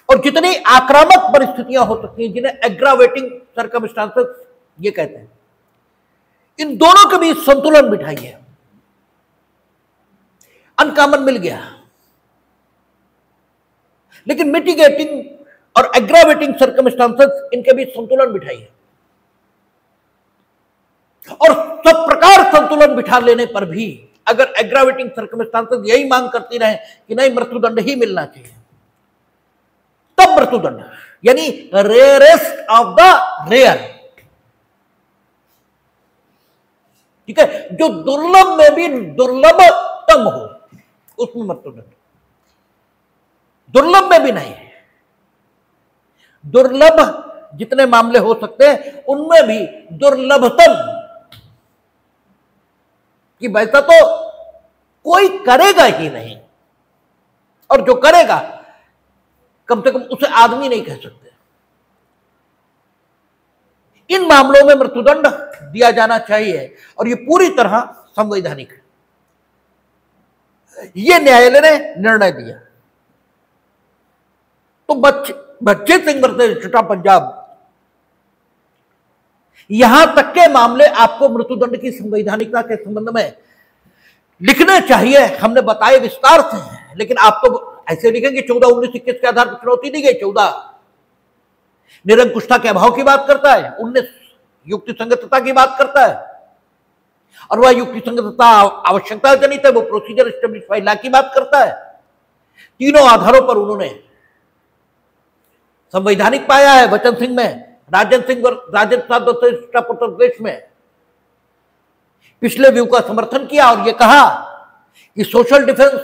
Speaker 1: और जितनी आक्रामक परिस्थितियां हो सकती हैं, जिन्हें एग्रावेटिंग सर्कमस्टांसेस ये कहते हैं, इन दोनों के बीच संतुलन बिठाइए। अनकॉमन मिल गया, लेकिन मिटिगेटिंग और एग्रावेटिंग सर्कमस्टांसेस, इनके बीच संतुलन बिठाइए। और सब प्रकार संतुलन बिठा लेने पर भी अगर एग्रावेटिंग सर्कमस्टांसेस यही मांग करती रहे कि नहीं मृत्युदंड ही मिलना चाहिए, तब मृत्युदंड, यानी रेयरेस्ट ऑफ द रेयर, ठीक है, जो दुर्लभ में भी दुर्लभतम हो, उसमें मृत्युदंड। दुर्लभ में भी नहीं, दुर्लभ जितने मामले हो सकते हैं उनमें भी दुर्लभतम, कि वैसा तो कोई करेगा ही नहीं, और जो करेगा कम से कम उसे आदमी नहीं कह सकते। इन मामलों में मृत्युदंड दिया जाना चाहिए और ये पूरी तरह संवैधानिक है। ये न्यायालय ने निर्णय दिया। तो बच्चे सिंह वर्सेस छठा पंजाब, यहां तक के मामले आपको मृत्युदंड की संवैधानिकता के संबंध में लिखने चाहिए, हमने बताए विस्तार से, लेकिन आप तो ऐसे लिखेंगे 14, 19, 21 के आधार पर चुनौती दी गई, 14 निरंकुशता के अभाव की बात करता है, 19 युक्ति संगतता की बात करता है, और वह युक्ति संगतता आवश्यकता जनित है, वो प्रोसीजर एस्टेब्लिश बाय लॉ की बात करता है। तीनों आधारों पर उन्होंने संवैधानिक पाया है। वचन सिंह में राजेंद्र प्रसाद उत्तर प्रदेश में पिछले व्यू का समर्थन किया और यह कहा कि सोशल डिफेंस,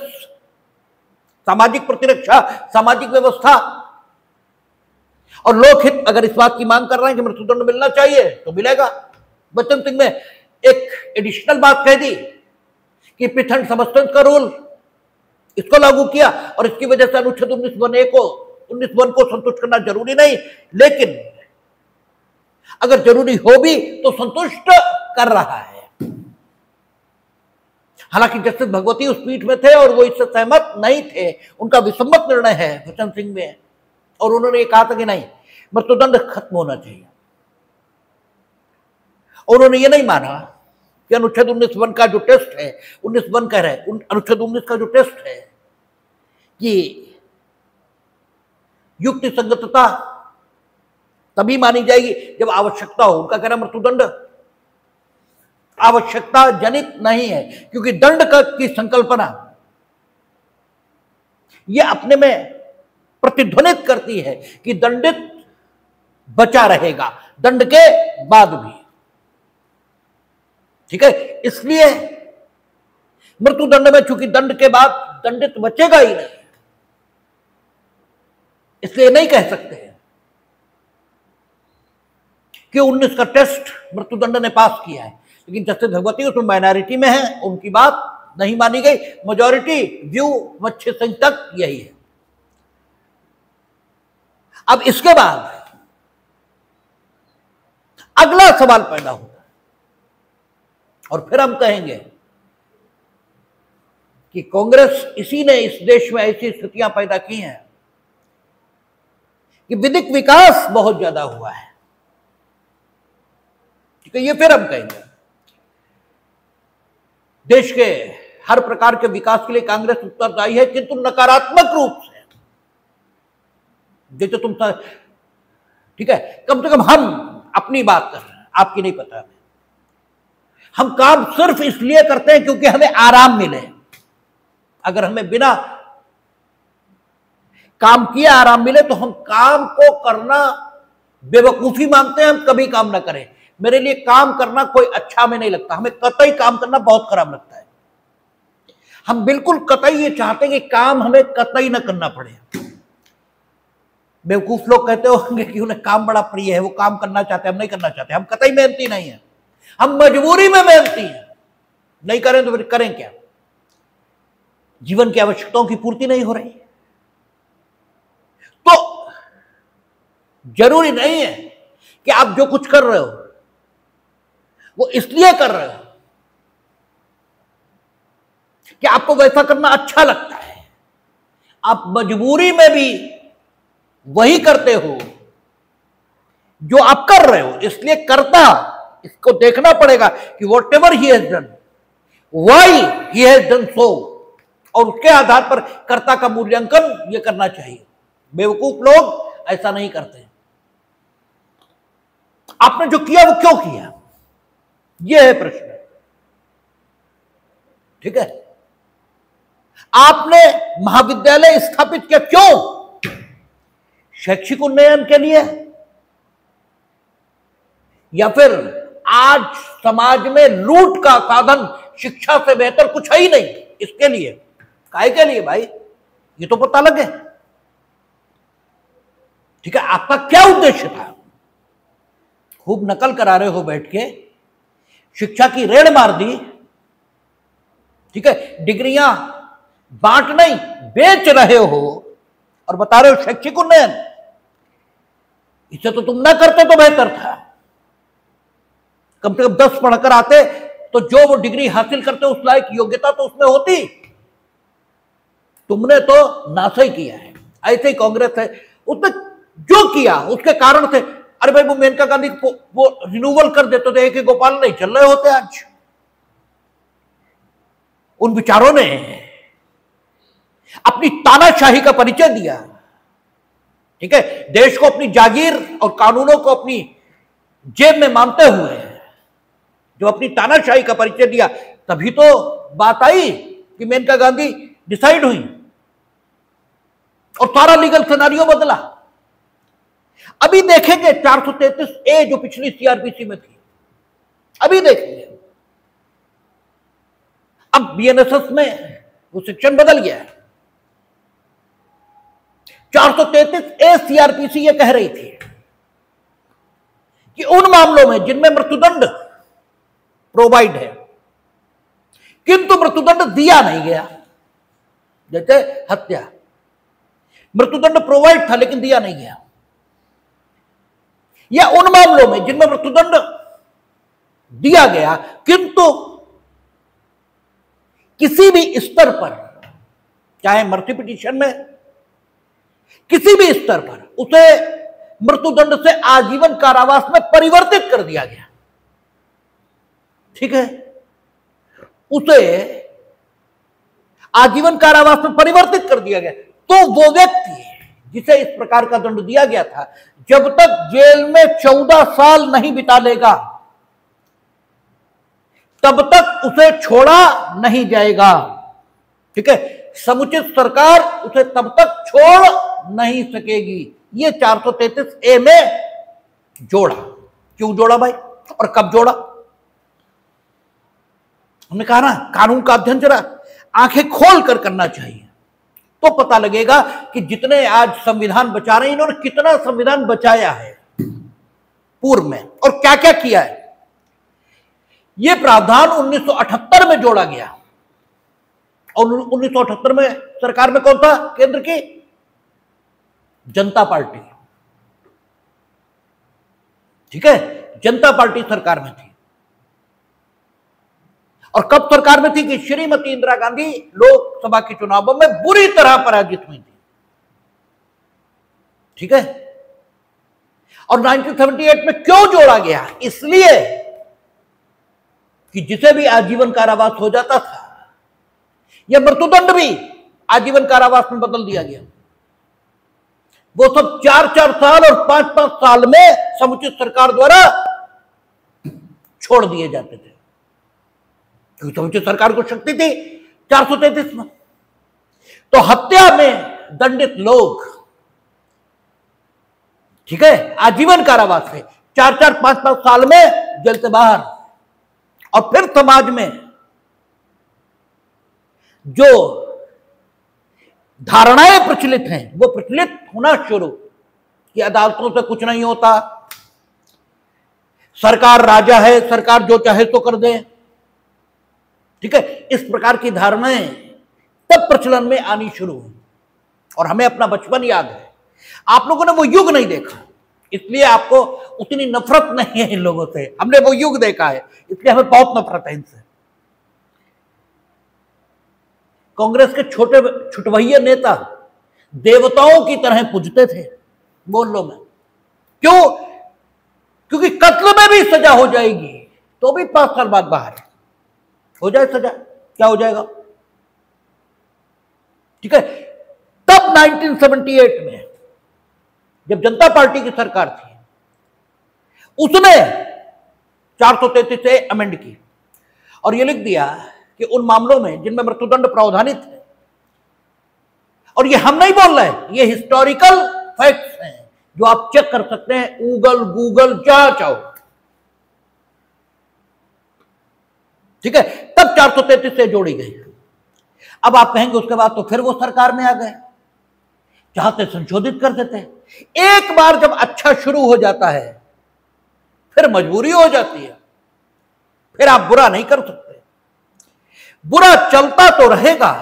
Speaker 1: सामाजिक प्रतिरक्षा, सामाजिक व्यवस्था और लोकहित अगर इस बात की मांग कर रहे हैं कि मृत्युदंड मिलना चाहिए तो मिलेगा। वचन सिंह में एक एडिशनल बात कह दी कि पिथ एंड सबस्टेंस का रूल, इसको लागू किया और इसकी वजह से अनुच्छेद 19(1) को संतुष्ट करना जरूरी नहीं, लेकिन अगर जरूरी हो भी तो संतुष्ट कर रहा है। हालांकि जस्टिस भगवती उस पीठ में थे और वो इससे सहमत नहीं थे, उनका विसम्मत निर्णय है वचन सिंह में, और उन्होंने ये कहा था कि नहीं मृत्युदंड खत्म होना चाहिए। उन्होंने ये नहीं माना कि अनुच्छेद 19(1) का जो टेस्ट है, 19(1) कह रहे हैं, अनुच्छेद 19 का जो टेस्ट है कि युक्ति संगतता तभी मानी जाएगी जब आवश्यकता हो। उनका कहना मृत्युदंड आवश्यकता जनित नहीं है, क्योंकि दंड की संकल्पना यह अपने में प्रतिध्वनित करती है कि दंडित बचा रहेगा दंड के बाद भी, ठीक है। इसलिए मृत्युदंड में चूंकि दंड के बाद दंडित बचेगा ही नहीं, इसलिए नहीं कह सकते हैं कि 19 का टेस्ट मृत्युदंड ने पास किया है। लेकिन जस्टिस भगवती उसमें माइनॉरिटी में है, उनकी बात नहीं मानी गई। मेजॉरिटी व्यू वचन सिंह तक यही है। अब इसके बाद अगला सवाल पैदा होता है और फिर हम कहेंगे कि कांग्रेस इसी ने इस देश में ऐसी स्थितियां पैदा की हैं कि विधिक विकास बहुत ज्यादा हुआ है, ठीक है। ये फिर हम कहेंगे देश के हर प्रकार के विकास के लिए कांग्रेस उत्तरदायी है, किंतु नकारात्मक रूप से। जैसे तुम, ठीक है, कम से कम हम अपनी बात कर रहे हैं, आपकी नहीं पता। हम काम सिर्फ इसलिए करते हैं क्योंकि हमें आराम मिले। अगर हमें बिना काम किए आराम मिले तो हम काम को करना बेवकूफी मानते हैं, हम कभी काम ना करें। मेरे लिए काम करना कोई अच्छा में नहीं लगता, हमें कतई काम करना बहुत खराब लगता है। हम बिल्कुल कतई ये चाहते हैं कि काम हमें कतई ना करना पड़े। बेवकूफ लोग कहते होंगे कि उन्हें काम बड़ा प्रिय है, वो काम करना चाहते हैं, हम नहीं करना चाहते। हम कतई मेहनती नहीं है, हम मजबूरी में मेहनती हैं। नहीं करें तो फिर करें क्या? जीवन की आवश्यकताओं की पूर्ति नहीं हो रही, तो जरूरी नहीं है कि आप जो कुछ कर रहे हो वो इसलिए कर रहे हो कि आपको वैसा करना अच्छा लगता है। आप मजबूरी में भी वही करते हो जो आप कर रहे हो, इसलिए इसको देखना पड़ेगा कि what ever he has done, why he has done so, और उसके आधार पर कर्ता का मूल्यांकन ये करना चाहिए। बेवकूफ लोग ऐसा नहीं करते। आपने जो किया वो क्यों किया, यह है प्रश्न। ठीक है, आपने महाविद्यालय स्थापित किया क्यों? शैक्षिक उन्नयन के लिए, या फिर आज समाज में लूट का साधन शिक्षा से बेहतर कुछ है ही नहीं, इसके लिए? काहे के लिए भाई, ये तो पता लगे। ठीक है, आपका क्या उद्देश्य था? खूब नकल करा रहे हो बैठ के, शिक्षा की रेड़ मार दी। ठीक है, डिग्रियां बांट नहीं बेच रहे हो और बता रहे हो शैक्षिक उन्नयन। इसे तो तुम ना करते तो बेहतर था। कम से कम 10 पढ़कर आते तो जो वो डिग्री हासिल करते उस लायक योग्यता तो उसमें होती। तुमने तो नासा ही किया है। ऐसे ही कांग्रेस है, उसने जो किया उसके कारण से, अरे भाई वो मेनका गांधी वो रिन्यूअल कर देते थे, एक गोपाल नहीं चल रहे होते आज। उन विचारों ने अपनी तानाशाही का परिचय दिया। ठीक है, देश को अपनी जागीर और कानूनों को अपनी जेब में मानते हुए जो अपनी तानाशाही का परिचय दिया, तभी तो बात आई कि मेनका गांधी डिसाइड हुई और सारा लीगल सिनेरियो बदला। अभी देखेंगे 433A जो पिछली सीआरपीसी में थी, अभी देखेंगे। अब बीएनएसएस में वो सेक्शन बदल गया है। 433A सीआरपीसी ये कह रही थी कि उन मामलों में जिनमें मृत्युदंड प्रोवाइड है किंतु मृत्युदंड दिया नहीं गया, जैसे हत्या, मृत्युदंड प्रोवाइड था लेकिन दिया नहीं गया, या उन मामलों में जिनमें मृत्युदंड दिया गया किंतु किसी भी स्तर पर, चाहे मर्सी पिटीशन में, किसी भी स्तर पर उसे मृत्युदंड से आजीवन कारावास में परिवर्तित कर दिया गया। ठीक है, उसे आजीवन कारावास में परिवर्तित कर दिया गया, तो वो व्यक्ति जिसे इस प्रकार का दंड दिया गया था, जब तक जेल में 14 साल नहीं बिता लेगा तब तक उसे छोड़ा नहीं जाएगा। ठीक है, समुचित सरकार उसे तब तक छोड़ नहीं सकेगी। ये 433A में जोड़ा। क्यों जोड़ा भाई, और कब जोड़ा? हमने कहा ना, कानून का अध्ययन जरा आंखें खोल कर करना चाहिए, तो पता लगेगा कि जितने आज संविधान बचा रहे हैं, इन्होंने कितना संविधान बचाया है पूर्व में और क्या क्या किया है। यह प्रावधान 1978 में जोड़ा गया, और 1978 में सरकार में कौन था? केंद्र की जनता पार्टी। ठीक है, जनता पार्टी सरकार में थी। और कब सरकार में थी कि श्रीमती इंदिरा गांधी लोकसभा के चुनावों में बुरी तरह पराजित हुई थी। ठीक है, और 1978 में क्यों जोड़ा गया? इसलिए कि जिसे भी आजीवन कारावास हो जाता था, यह मृत्युदंड भी आजीवन कारावास में बदल दिया गया। वो सब 4-4 साल और 5-5 साल में समुचित सरकार द्वारा छोड़ दिए जाते थे, क्योंकि समुचित सरकार को शक्ति थी 433 में। तो हत्या में दंडित लोग, ठीक है, आजीवन कारावास से 4-4, 5-5 साल में जेल से बाहर। और फिर समाज में जो धारणाएं प्रचलित हैं वो प्रचलित होना शुरू कि अदालतों से कुछ नहीं होता, सरकार राजा है, सरकार जो चाहे तो कर दे। ठीक है, इस प्रकार की धारणाएं तब प्रचलन में आनी शुरू हुई। और हमें अपना बचपन याद है, आप लोगों ने वो युग नहीं देखा, इसलिए आपको उतनी नफरत नहीं है इन लोगों से। हमने वो युग देखा है, इसलिए हमें बहुत नफरत है इनसे। कांग्रेस के छोटे छुटवैये नेता देवताओं की तरह पूजते थे मोहल्लों में। क्यों? क्योंकि कत्ल में भी सजा हो जाएगी, तो भी 5 साल बाद बाहर हो जाए सजा, क्या हो जाएगा? ठीक है। तब 1978 में जब जनता पार्टी की सरकार थी, उसने 433 से अमेंड की और यह लिख दिया कि उन मामलों में जिनमें मृत्युदंड प्रावधानित है, और ये हम नहीं बोल रहे, ये हिस्टोरिकल फैक्ट्स हैं जो आप चेक कर सकते हैं, गूगल जहां चाहो। ठीक है। तब 433 से जोड़ी गई। अब आप कहेंगे उसके बाद तो फिर वो सरकार में आ गए, चाहते संशोधित कर देते हैं। एक बार जब अच्छा शुरू हो जाता है फिर मजबूरी हो जाती है, फिर आप बुरा नहीं कर सकते। बुरा चलता तो रहेगा,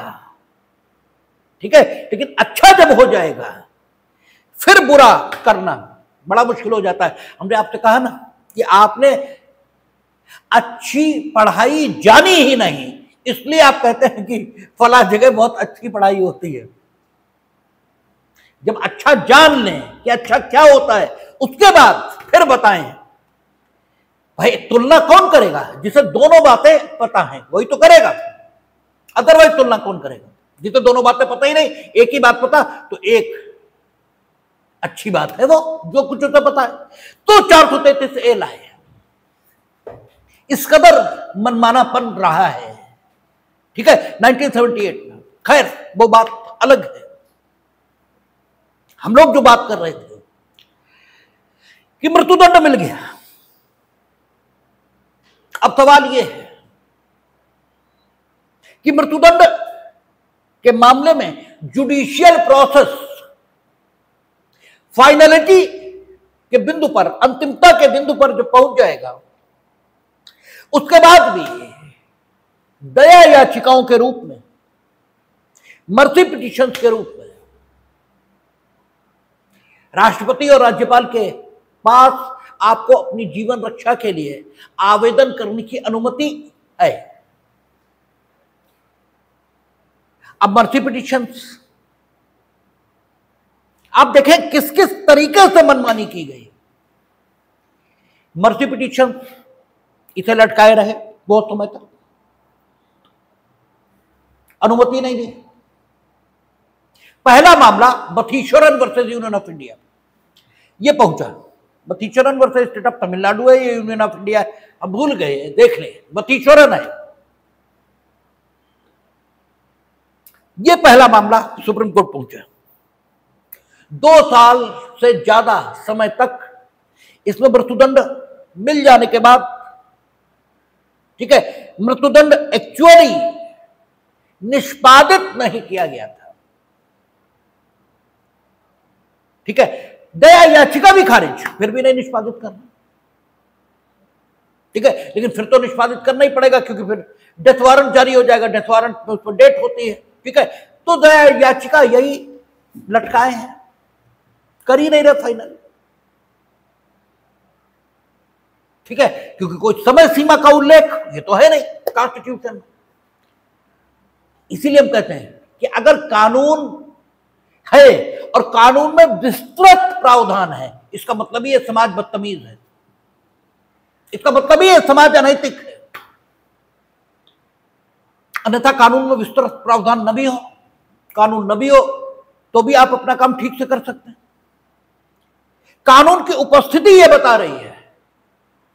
Speaker 1: ठीक है, लेकिन अच्छा जब हो जाएगा फिर बुरा करना बड़ा मुश्किल हो जाता है। हमने आपसे कहा ना कि आपने अच्छी पढ़ाई जानी ही नहीं, इसलिए आप कहते हैं कि फला जगह बहुत अच्छी पढ़ाई होती है। जब अच्छा जान लें कि अच्छा क्या होता है, उसके बाद फिर बताएं। भाई तुलना कौन करेगा? जिसे दोनों बातें पता हैं वही तो करेगा, अदरवाइज तुलना कौन करेगा? जिसे दोनों बातें पता ही नहीं, एक ही बात पता, तो एक अच्छी बात है वो, जो कुछ उसे पता है। तो 433 ए लाए, इस कदर मनमानापन रहा है। ठीक है, 1978 में। खैर वो बात अलग है। हम लोग जो बात कर रहे थे कि मृत्युदंड मिल गया, अब सवाल यह है कि मृत्युदंड के मामले में जुडिशियल प्रोसेस फाइनलिटी के बिंदु पर, अंतिमता के बिंदु पर जो पहुंच जाएगा, उसके बाद भी दया याचिकाओं के रूप में, मर्सी पिटीशन के रूप में राष्ट्रपति और राज्यपाल के पास आपको अपनी जीवन रक्षा के लिए आवेदन करने की अनुमति है। अब मर्सी पिटीशंस आप देखें किस किस तरीके से मनमानी की गई। मर्सी पिटीशन, इसे लटकाए रहे बहुत समय तक, अनुमति नहीं दी। पहला मामला बथीश्वरन वर्सेस यूनियन ऑफ इंडिया, ये पहुंचा। बथीश्वरन वर्सेस स्टेट ऑफ तमिलनाडु है, ये यूनियन ऑफ इंडिया, अब भूल गए, देख ले, बथीश्वरन है। ये पहला मामला सुप्रीम कोर्ट पहुंचा। 2 साल से ज्यादा समय तक इसमें मृत्युदंड मिल जाने के बाद, ठीक है, मृत्युदंड एक्चुअली निष्पादित नहीं किया गया था। ठीक है, दया याचिका भी खारिज, फिर भी नहीं निष्पादित करना। ठीक है, लेकिन फिर तो निष्पादित करना ही पड़ेगा क्योंकि फिर डेथ वारंट जारी हो जाएगा, डेथ वारंट में उस पर डेट होती है। ठीक है, तो दया याचिका यही लटकाए हैं, कर ही नहीं रहे फाइनल। ठीक है, क्योंकि कोई समय सीमा का उल्लेख ये तो है नहीं कॉन्स्टिट्यूशन में। इसीलिए हम कहते हैं कि अगर कानून है और कानून में विस्तृत प्रावधान है, इसका मतलब ये समाज बदतमीज है, इसका मतलब ये समाज अनैतिक है। अन्यथा कानून में विस्तृत प्रावधान न भी हो, कानून न भी हो, तो भी आप अपना काम ठीक से कर सकते हैं। कानून की उपस्थिति यह बता रही है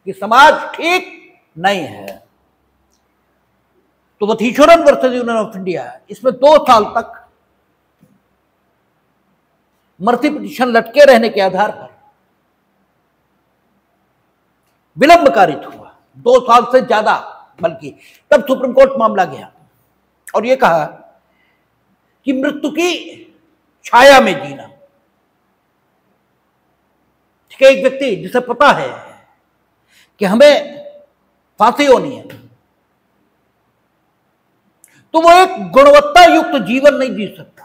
Speaker 1: कि समाज ठीक नहीं है। तो बथीश्वरन वर्सेस यूनियन ऑफ इंडिया, इसमें 2 साल तक मर्सी पिटीशन लटके रहने के आधार पर विलंब कारित हुआ, 2 साल से ज्यादा बल्कि। तब सुप्रीम कोर्ट मामला गया और यह कहा कि मृत्यु की छाया में जीना, ठीक है, एक व्यक्ति जिसे पता है कि हमें फांसी होनी है, तो वो एक गुणवत्ता युक्त जीवन नहीं जी सकता,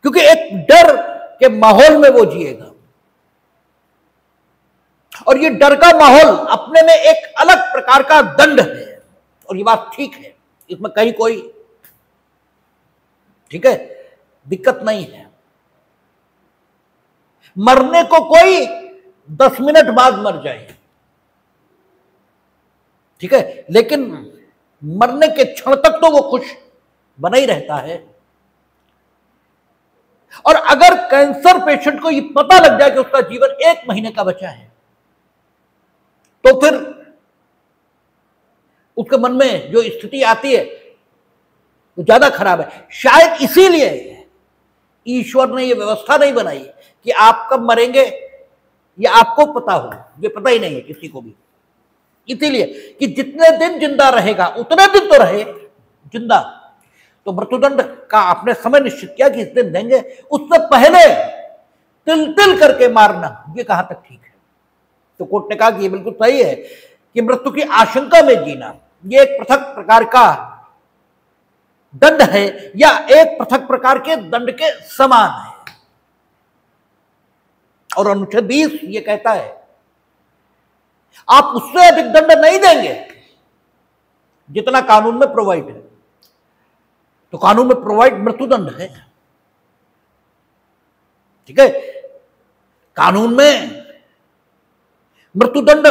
Speaker 1: क्योंकि एक डर के माहौल में वो जिएगा। और ये डर का माहौल अपने में एक अलग प्रकार का दंड है, और ये बात ठीक है, इसमें कहीं कोई, ठीक है, दिक्कत नहीं है। मरने को कोई 10 मिनट बाद मर जाए, ठीक है, लेकिन मरने के क्षण तक तो वो खुश बना ही रहता है। और अगर कैंसर पेशेंट को ये पता लग जाए कि उसका जीवन 1 महीने का बचा है, तो फिर उसके मन में जो स्थिति आती है वो ज्यादा खराब है। शायद इसीलिए ईश्वर ने ये व्यवस्था नहीं बनाई कि आप कब मरेंगे ये आपको पता हो, ये पता ही नहीं है किसी को भी। इसीलिए कि जितने दिन जिंदा रहेगा उतने दिन तो रहे जिंदा। तो मृत्युदंड का आपने समय निश्चित किया कि इस दिन देंगे, उससे पहले तिल तिल करके मारना, ये कहां तक ठीक है? तो कोर्ट ने कहा कि ये बिल्कुल सही है कि मृत्यु की आशंका में जीना ये एक पृथक प्रकार का दंड है, या एक पृथक प्रकार के दंड के समान है। और अनुच्छेद 20 ये कहता है आप उससे अधिक दंड नहीं देंगे जितना कानून में प्रोवाइड है। तो कानून में प्रोवाइड मृत्युदंड है, ठीक है। कानून में मृत्युदंड,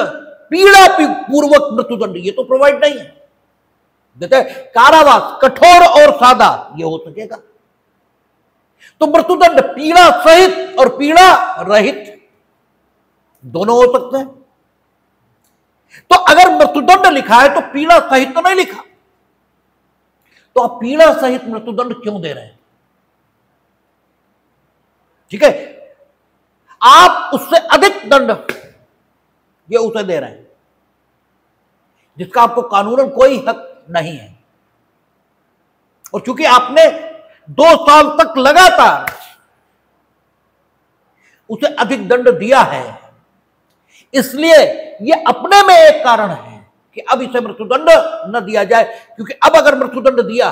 Speaker 1: पीड़ा पूर्वक मृत्युदंड, ये तो प्रोवाइड नहीं है। देखते कारावास कठोर और सादा ये हो सकेगा, तो मृत्युदंड पीड़ा सहित और पीड़ा रहित दोनों हो सकते हैं। तो अगर मृत्युदंड लिखा है तो पीड़ा सहित तो नहीं लिखा, तो आप पीड़ा सहित मृत्युदंड क्यों दे रहे हैं? ठीक है, आप उससे अधिक दंड ये उसे दे रहे हैं जिसका आपको कानूनन कोई हक नहीं है। और चूंकि आपने 2 साल तक लगातार उसे अधिक दंड दिया है, इसलिए यह अपने में एक कारण है कि अब इसे मृत्युदंड न दिया जाए। क्योंकि अब अगर मृत्युदंड दिया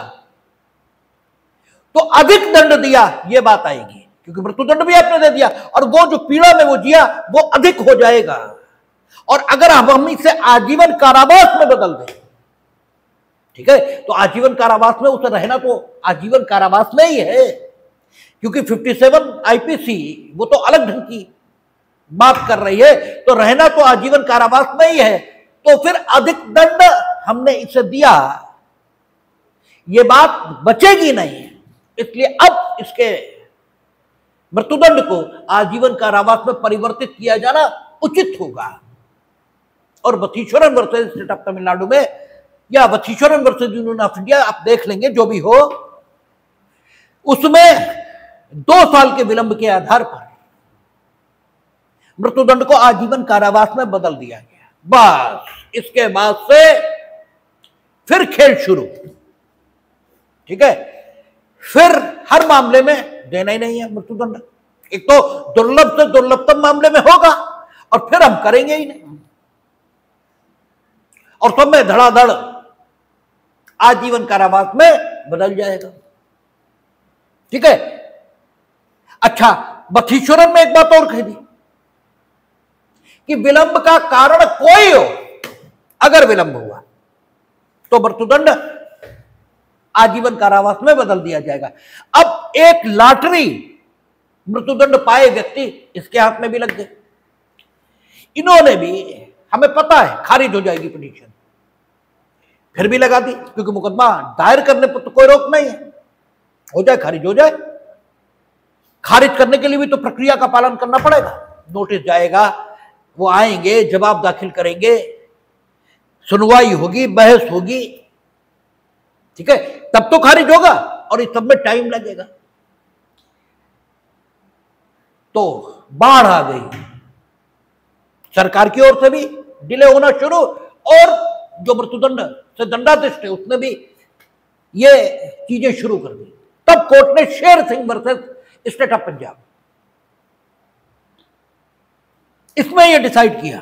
Speaker 1: तो अधिक दंड दिया, यह बात आएगी, क्योंकि मृत्युदंड भी आपने दे दिया और वो जो पीड़ा में वो जिया वो अधिक हो जाएगा। और अगर हम इसे आजीवन कारावास में बदल दें, ठीक है, तो आजीवन कारावास में उसे रहना तो आजीवन कारावास में ही है, क्योंकि 57 आईपीसी वो तो अलग ढंग की बात कर रही है, तो रहना तो आजीवन कारावास में ही है। तो फिर अधिक दंड हमने इसे दिया, ये बात बचेगी नहीं, इसलिए अब इसके मृत्युदंड को आजीवन कारावास में परिवर्तित किया जाना उचित होगा। और वथीश्वरन वर्सेस स्टेट ऑफ तमिलनाडु में, या वथीश्वरन वर्सेस यूनियन ऑफ इंडिया, आप देख लेंगे जो भी हो, उसमें 2 साल के विलंब के आधार पर मृत्युदंड को आजीवन कारावास में बदल दिया गया। बस इसके बाद से फिर खेल शुरू, ठीक है, फिर हर मामले में देना ही नहीं है मृत्युदंड। एक तो दुर्लभ से दुर्लभतम मामले में होगा और फिर हम करेंगे ही नहीं, और सब में धड़ाधड़ आजीवन कारावास में बदल जाएगा, ठीक है। अच्छा, वथीश्वरन में एक बात और कह दी कि विलंब का कारण कोई हो, अगर विलंब हुआ तो मृत्युदंड आजीवन कारावास में बदल दिया जाएगा। अब एक लॉटरी मृत्युदंड पाए व्यक्ति इसके हाथ में भी लग गए। इन्होंने भी, हमें पता है खारिज हो जाएगी पिटीशन, फिर भी लगा दी, क्योंकि मुकदमा दायर करने पर तो कोई रोक नहीं है, हो जाए खारिज हो जाए। खारिज करने के लिए भी तो प्रक्रिया का पालन करना पड़ेगा, नोटिस जाएगा, वो आएंगे, जवाब दाखिल करेंगे, सुनवाई होगी, बहस होगी, ठीक है, तब तो खारिज होगा, और इस सब में टाइम लगेगा। तो बाढ़ आ गई, सरकार की ओर से भी डिले होना शुरू, और जो मृत्युदंड से दंडाधीश थे उसने भी ये चीजें शुरू कर दी। तब कोर्ट ने Sher Singh versus state of Punjab, इसमें यह डिसाइड किया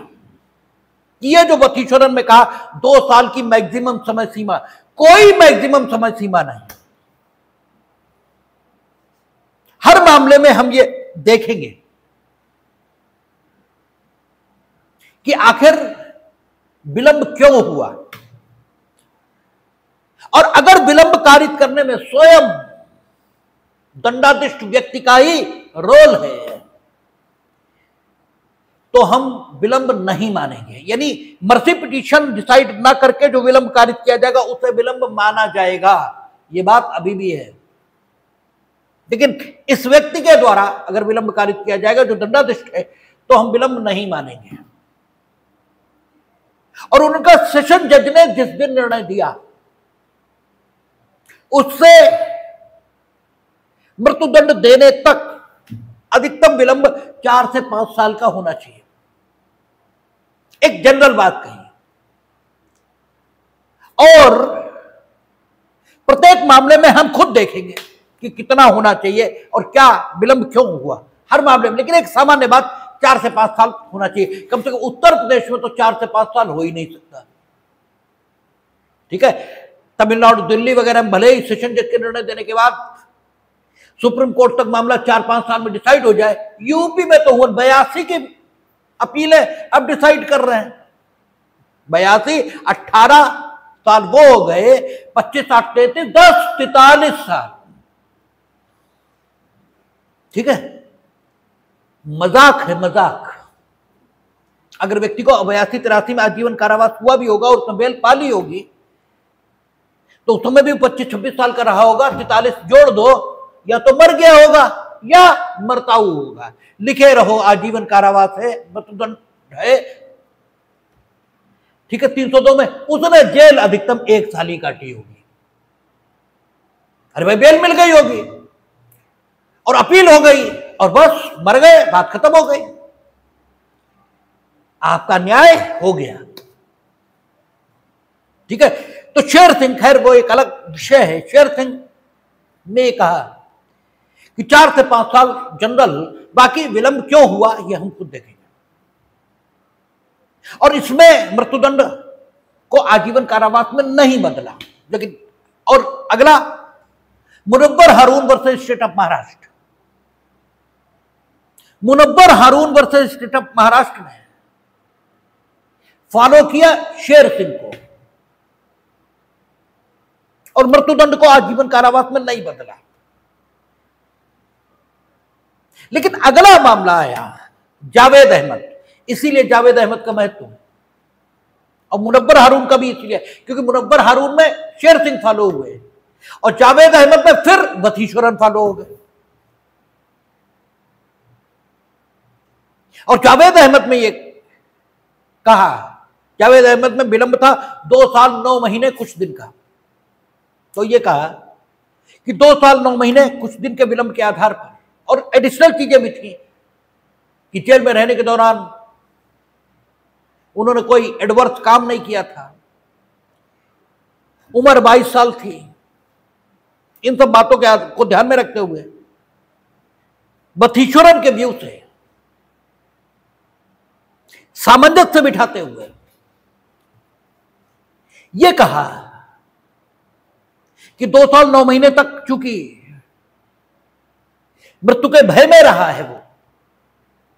Speaker 1: कि ये जो वथीश्वरन में कहा 2 साल की मैक्सिमम समय सीमा, कोई मैक्सिमम समय सीमा नहीं। हर मामले में हम ये देखेंगे कि आखिर विलंब क्यों हुआ, और अगर विलंब कारित करने में स्वयं दंडाधीश व्यक्ति का ही रोल है, तो हम विलंब नहीं मानेंगे, यानी मर्सी पिटीशन डिसाइड ना करके जो विलंब कारित किया जाएगा उसे विलंब माना जाएगा। ये बात अभी भी है। लेकिन इस व्यक्ति के द्वारा अगर विलंब कारित किया जाएगा जो दंडाधिष्ट है, तो हम विलंब नहीं मानेंगे। और उनका सेशन जज ने जिस दिन निर्णय दिया उससे मृत्युदंड देने तक अधिकतम विलंब 4 से 5 साल का होना चाहिए। एक जनरल बात कही, और प्रत्येक मामले में हम खुद देखेंगे कि कितना होना चाहिए और क्या विलंब क्यों हुआ, हर मामले में। लेकिन एक सामान्य बात, 4 से 5 साल होना चाहिए कम से कम। उत्तर प्रदेश में तो 4 से 5 साल हो ही नहीं सकता, ठीक है। तमिलनाडु, दिल्ली वगैरह में भले ही सेशन जज के निर्णय देने के बाद सुप्रीम कोर्ट तक मामला 4-5 साल में डिसाइड हो जाए, यूपी में तो हुआ 82 की अपील है, अब डिसाइड कर रहे हैं। 82, 18 साल वो हो गए, 25, 8, 33, 10, 43 साल, ठीक है। मजाक है, मजाक। अगर व्यक्ति को 82-83 में आजीवन कारावास हुआ भी होगा और उसने बेल पाली होगी, तो उस समय भी 25-26 साल का रहा होगा। 43 जोड़ दो, या तो मर गया होगा या मरताऊ होगा। लिखे रहो आजीवन कारावास है, मृत्युदंड है, ठीक है। 302 में उसने जेल अधिकतम 1 साल ही काटी होगी। अरे भाई, बेल मिल गई होगी और अपील हो गई और बस मर गए, बात खत्म हो गई, आपका न्याय हो गया, ठीक है। तो शेर सिंह, खैर वो एक अलग विषय है। शेर सिंह ने कहा कि 4 से 5 साल जनरल, बाकी विलंब क्यों हुआ ये हम खुद देखेंगे। और इसमें मृत्युदंड को आजीवन कारावास में नहीं बदला। लेकिन और अगला, Munawar Haroon versus state of Maharashtra. Munawar Haroon versus state of Maharashtra ने फॉलो किया शेर सिंह को और मृत्युदंड को आजीवन कारावास में नहीं बदला। लेकिन अगला मामला आया जावेद अहमद, इसीलिए जावेद अहमद का महत्व है, और मुनव्वर हारून का भी इसलिए क्योंकि मुनव्वर हारून में शेर सिंह फॉलो हुए और जावेद अहमद में फिर बथीश्वरन फॉलो हो गए। और जावेद अहमद में ये कहा, जावेद अहमद में विलंब था 2 साल 9 महीने कुछ दिन का, तो ये कहा कि 2 साल 9 महीने कुछ दिन के विलंब के आधार पर, और एडिशनल चीजें भी थी कि जेल में रहने के दौरान उन्होंने कोई एडवर्स काम नहीं किया था, उम्र 22 साल थी। इन सब बातों को ध्यान में रखते हुए बथीश्वरन के व्यू से सामंजस्य बिठाते हुए यह कहा कि 2 साल 9 महीने तक चूंकि मृत्यु के भय में रहा है, वो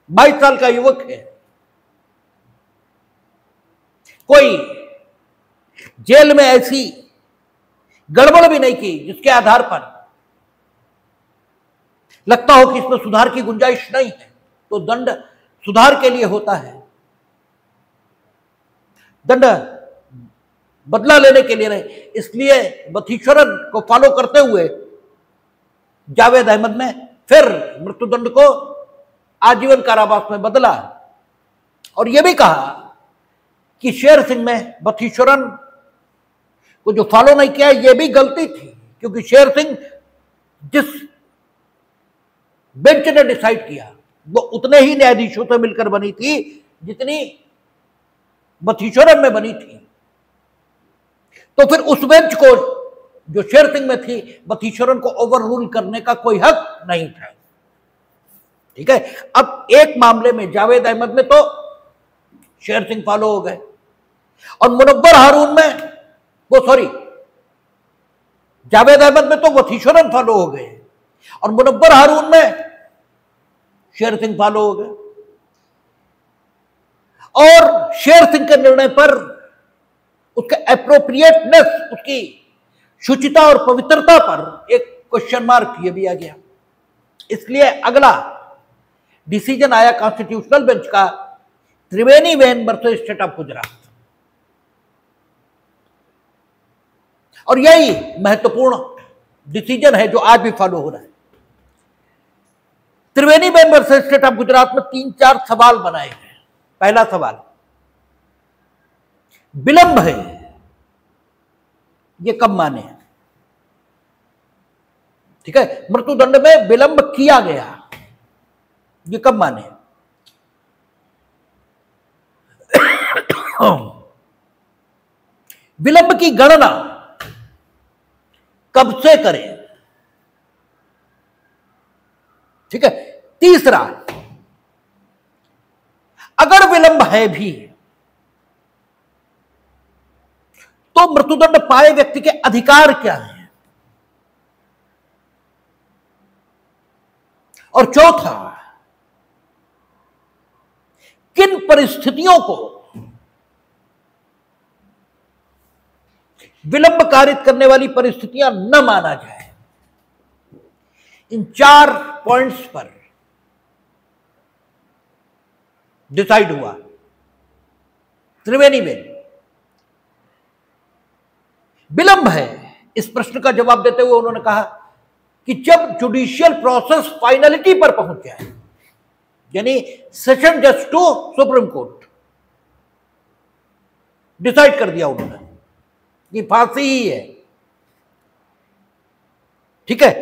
Speaker 1: 22 साल का युवक है, कोई जेल में ऐसी गड़बड़ भी नहीं की जिसके आधार पर लगता हो कि इसमें सुधार की गुंजाइश नहीं है, तो दंड सुधार के लिए होता है, दंड बदला लेने के लिए नहीं। इसलिए बथीश्वरन को फॉलो करते हुए जावेद अहमद ने फिर मृत्युदंड को आजीवन कारावास में बदला, और यह भी कहा कि शेर सिंह में बथीश्वरन को जो फॉलो नहीं किया यह भी गलती थी, क्योंकि शेर सिंह जिस बेंच ने डिसाइड किया वो उतने ही न्यायाधीशों से मिलकर बनी थी जितनी बथीश्वरन में बनी थी। तो फिर उस बेंच को जो शेर सिंह में थी, बथीश्वरन को ओवर रूल करने का कोई हक नहीं था, ठीक है। अब एक मामले में जावेद अहमद में तो शेर सिंह फॉलो हो गए, और मुनव्वर हारून में जावेद अहमद में तो बथीश्वरन फॉलो हो गए, और मुनव्वर हारून में शेर सिंह फॉलो हो गए। और शेर सिंह के निर्णय पर उसके एप्रोप्रिएटनेस, उसकी शुचिता और पवित्रता पर एक क्वेश्चन मार्क ये दिया गया। इसलिए अगला डिसीजन आया कॉन्स्टिट्यूशनल बेंच का त्रिवेणीबेन वर्सेस स्टेट ऑफ गुजरात। और यही महत्वपूर्ण डिसीजन है जो आज भी फॉलो हो रहा है। त्रिवेणीबेन वर्सेस स्टेट ऑफ गुजरात में 3-4 सवाल बनाए गए। पहला सवाल, विलंब है ये कब माने? ठीक है, मृत्युदंड में विलंब किया गया ये कब माने? विलंब की गणना कब से करें? ठीक है। तीसरा, अगर विलंब है भी तो मृत्युदंड पाए व्यक्ति के अधिकार क्या हैं? और चौथा, किन परिस्थितियों को विलंब कारित करने वाली परिस्थितियां न माना जाए? इन 4 पॉइंट्स पर डिसाइड हुआ। त्रिवेणीबेन, विलंब है इस प्रश्न का जवाब देते हुए उन्होंने कहा कि जब जुडिशियल प्रोसेस फाइनलिटी पर पहुंच जाए, यानी सेशन जज टू सुप्रीम कोर्ट, डिसाइड कर दिया उन्होंने कि फांसी ही है, ठीक है,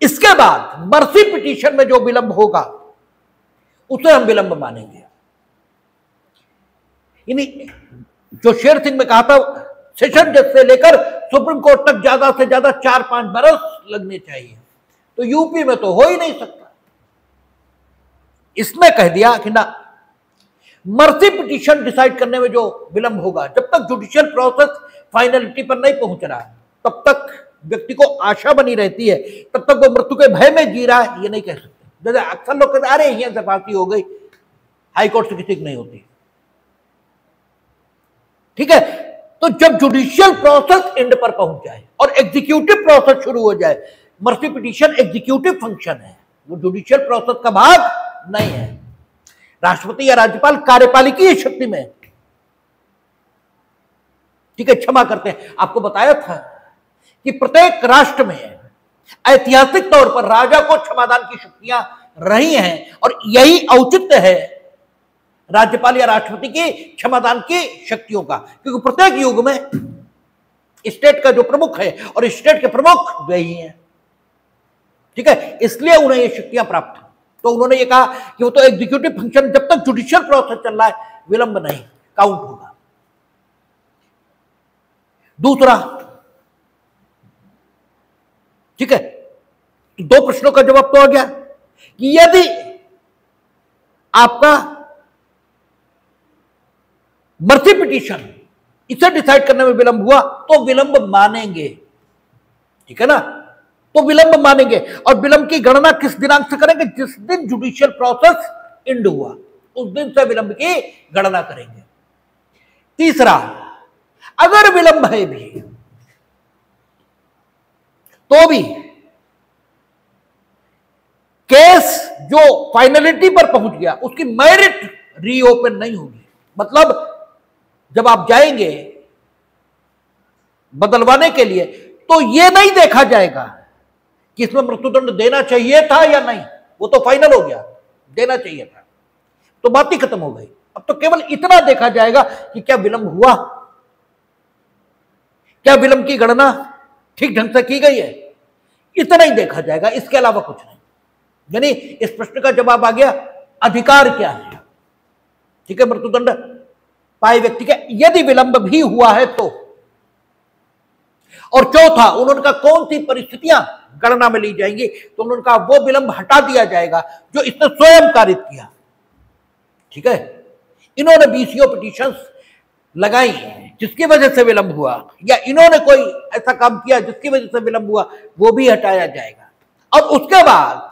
Speaker 1: इसके बाद मर्सी पिटीशन में जो विलंब होगा उसे हम विलंब मानेंगे। यानी जो शेर सिंह में कहा था सेशन जज से लेकर सुप्रीम कोर्ट तक ज्यादा से ज्यादा 4-5 बरस लगने चाहिए, तो यूपी में तो हो ही नहीं सकता। इसमें कह दिया कि ना, मर्सी पिटीशन डिसाइड करने में जो विलंब होगा, जब तक जुडिशियल प्रोसेस फाइनलिटी पर नहीं पहुंच रहा तब तक व्यक्ति को आशा बनी रहती है, तब तक वो मृत्यु के भय में जी रहा है, ये नहीं कह सकते। जैसे अक्सर लोग कहते अरे यहां से फांसी हो गई, हाईकोर्ट से किसी की नहीं होती। ठीक है, तो जब जुडिशियल प्रोसेस एंड पर पहुंच जाए और एग्जीक्यूटिव प्रोसेस शुरू हो जाए, मर्सी पिटीशन एग्जीक्यूटिव फंक्शन है, वो जुडिशियल प्रोसेस का भाग नहीं है। राष्ट्रपति या राज्यपाल कार्यपालिकीय शक्ति में, ठीक है, क्षमा करते हैं। आपको बताया था कि प्रत्येक राष्ट्र में ऐतिहासिक तौर पर राजा को क्षमादान की शक्तियां रही हैं और यही औचित्य है राज्यपाल या राष्ट्रपति की क्षमादान की शक्तियों का, क्योंकि प्रत्येक युग में स्टेट का जो प्रमुख है और स्टेट के प्रमुख वही हैं। ठीक है, इसलिए उन्हें ये शक्तियां प्राप्त हैं। तो उन्होंने ये कहा कि वो तो एग्जीक्यूटिव फंक्शन, जब तक जुडिशियल प्रोसेस चल रहा है विलंब नहीं काउंट होगा। दूसरा, ठीक है, तो 2 प्रश्नों का जवाब तो आ गया कि यदि आपका मर्सी पिटीशन इसे डिसाइड करने में विलंब हुआ तो विलंब मानेंगे, ठीक है ना, तो विलंब मानेंगे। और विलंब की गणना किस दिनांक से करेंगे? जिस दिन जुडिशियल प्रोसेस एंड हुआ उस दिन से विलंब की गणना करेंगे। तीसरा, अगर विलंब है भी तो भी केस जो फाइनलिटी पर पहुंच गया उसकी मेरिट रीओपन नहीं होगी। मतलब जब आप जाएंगे बदलवाने के लिए तो यह नहीं देखा जाएगा कि इसमें मृत्युदंड देना चाहिए था या नहीं, वो तो फाइनल हो गया, देना चाहिए था, तो बात ही खत्म हो गई। अब तो केवल इतना देखा जाएगा कि क्या विलंब हुआ, क्या विलंब की गणना ठीक ढंग से की गई है, इतना ही देखा जाएगा, इसके अलावा कुछ नहीं। यानी इस प्रश्न का जवाब आ गया, अधिकार क्या है। ठीक है, मृत्युदंड पाए व्यक्ति के यदि विलंब भी हुआ है तो। और चौथा, उन्होंने कहा कौन सी परिस्थितियां गणना में ली जाएंगी, तो उन्होंने कहा वो विलंब हटा दिया जाएगा जो इसने स्वयं कारित किया। ठीक है, इन्होंने बीसीओ पिटीशंस लगाई जिसकी वजह से विलंब हुआ, या इन्होंने कोई ऐसा काम किया जिसकी वजह से विलंब हुआ, वो भी हटाया जाएगा। और उसके बाद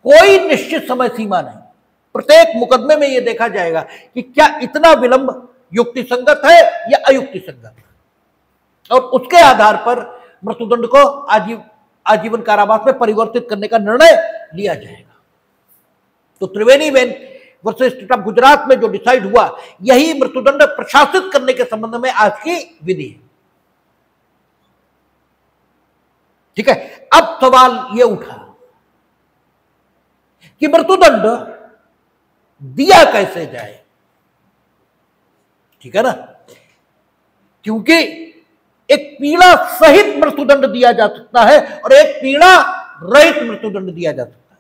Speaker 1: कोई निश्चित समय सीमा नहीं, प्रत्येक मुकदमे में यह देखा जाएगा कि क्या इतना विलंब युक्ति संगत है या अयुक्ति संगत, और उसके आधार पर मृत्युदंड को आजीवन कारावास में परिवर्तित करने का निर्णय लिया जाएगा। तो त्रिवेणीबेन वर्सेस स्टेट ऑफ गुजरात में जो डिसाइड हुआ, यही मृत्युदंड प्रशासित करने के संबंध में आज की विधि है। ठीक है, अब सवाल यह उठा कि मृत्युदंड दिया कैसे जाए। ठीक है ना, क्योंकि एक पीड़ा सहित मृत्युदंड दिया जा सकता है और एक पीड़ा रहित मृत्युदंड दिया जा सकता है।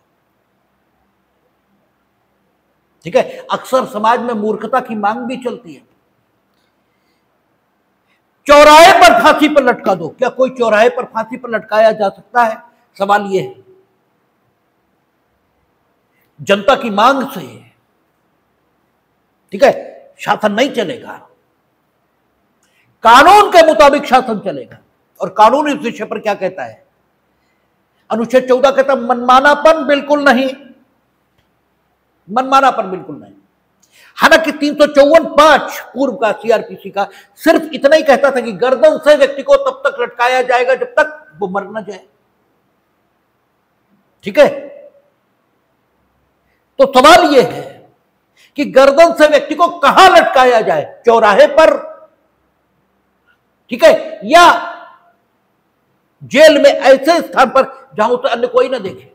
Speaker 1: ठीक है, अक्सर समाज में मूर्खता की मांग भी चलती है, चौराहे पर फांसी पर लटका दो। क्या कोई चौराहे पर फांसी पर लटकाया जा सकता है? सवाल यह है। जनता की मांग से, ठीक है, शासन नहीं चलेगा, कानून के मुताबिक शासन चलेगा। और कानून इस विषय पर क्या कहता है? अनुच्छेद 14 कहता है मनमानापन बिल्कुल नहीं, मनमानापन बिल्कुल नहीं। हालांकि 354(5) पूर्व का सीआरपीसी का सिर्फ इतना ही कहता था कि गर्दन से व्यक्ति को तब तक लटकाया जाएगा जब तक वो मर न जाए। ठीक है, तो सवाल यह है कि गर्दन से व्यक्ति को कहां लटकाया जाए? चौराहे पर, ठीक है, या जेल में, ऐसे स्थान पर जहां उसे अन्य कोई ना देखे।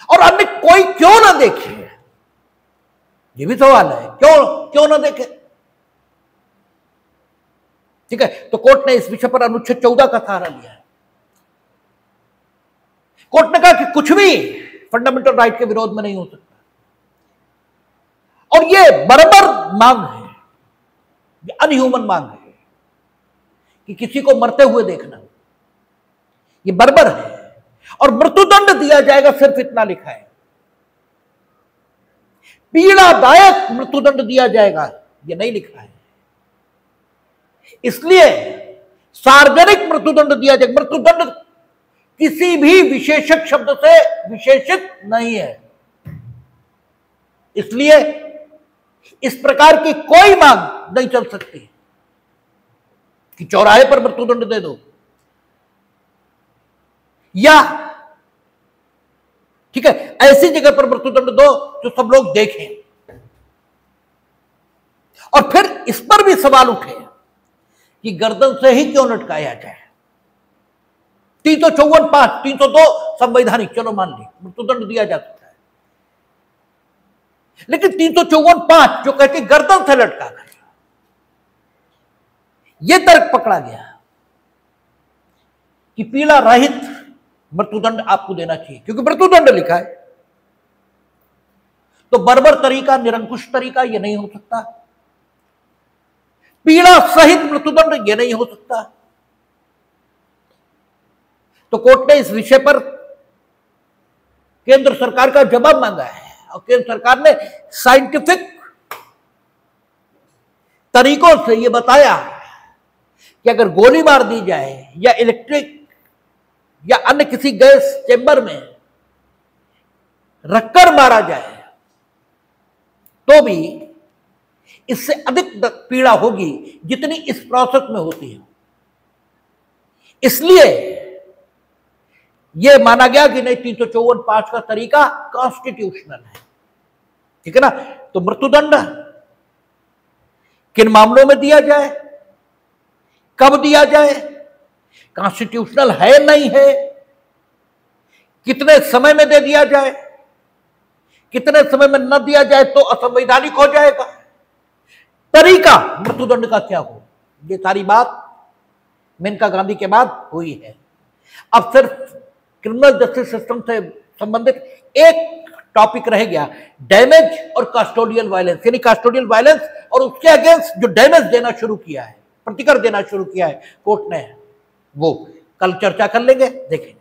Speaker 1: और अन्य कोई क्यों ना देखे, ये भी सवाल है। क्यों ना देखे? ठीक है, तो कोर्ट ने इस विषय पर अनुच्छेद 14 का सहारा लिया है। कोर्ट ने कहा कि कुछ भी फंडामेंटल राइट के विरोध में नहीं हो सकता। और ये बराबर मांग है, ये अनह्यूमन मांग है कि किसी को मरते हुए देखना, ये बर्बर है। और मृत्युदंड दिया जाएगा, सिर्फ इतना लिखा है। पीड़ादायक मृत्युदंड दिया जाएगा, ये नहीं लिखा है। इसलिए सार्वजनिक मृत्युदंड दिया जाएगा। मृत्युदंड किसी भी विशेषक शब्द से विशेषित नहीं है। इसलिए इस प्रकार की कोई मांग नहीं चल सकती कि चौराहे पर मृत्युदंड दे दो, या ठीक है ऐसी जगह पर मृत्युदंड दो जो सब लोग देखें। और फिर इस पर भी सवाल उठे कि गर्दन से ही क्यों लटकाया जाए। 354(5), 302 संवैधानिक, चलो मान ली मृत्युदंड दिया जा सकता है, लेकिन 354(5) जो कहती गर्दन से लटका कर, यह तर्क पकड़ा गया कि पीड़ा रहित मृत्युदंड आपको देना चाहिए, क्योंकि मृत्युदंड लिखा है। तो बर्बर तरीका, निरंकुश तरीका यह नहीं हो सकता। पीड़ा सहित मृत्युदंड यह नहीं हो सकता। तो कोर्ट ने इस विषय पर केंद्र सरकार का जवाब मांगा है, और केंद्र सरकार ने साइंटिफिक तरीकों से यह बताया कि अगर गोली मार दी जाए या इलेक्ट्रिक या अन्य किसी गैस चेंबर में रखकर मारा जाए तो भी इससे अधिक पीड़ा होगी जितनी इस प्रोसेस में होती है। इसलिए यह माना गया कि नहीं, 354(5) का तरीका कॉन्स्टिट्यूशनल है। ठीक है ना। तो मृत्युदंड किन मामलों में दिया जाए, कब दिया जाए, कॉन्स्टिट्यूशनल है नहीं है, कितने समय में दे दिया जाए, कितने समय में न दिया जाए तो असंवैधानिक हो जाएगा, तरीका मृत्युदंड का क्या हो, ये सारी बात मेनका गांधी के बाद हुई है। अब सिर्फ क्रिमिनल जस्टिस सिस्टम से संबंधित एक टॉपिक रह गया, डैमेज और कस्टोडियल वायलेंस। यानी कस्टोडियल वायलेंस और उसके अगेंस्ट जो डैमेज देना शुरू किया है, प्रतिकर देना शुरू किया है कोर्ट ने, वो कल चर्चा कर लेंगे, देखेंगे।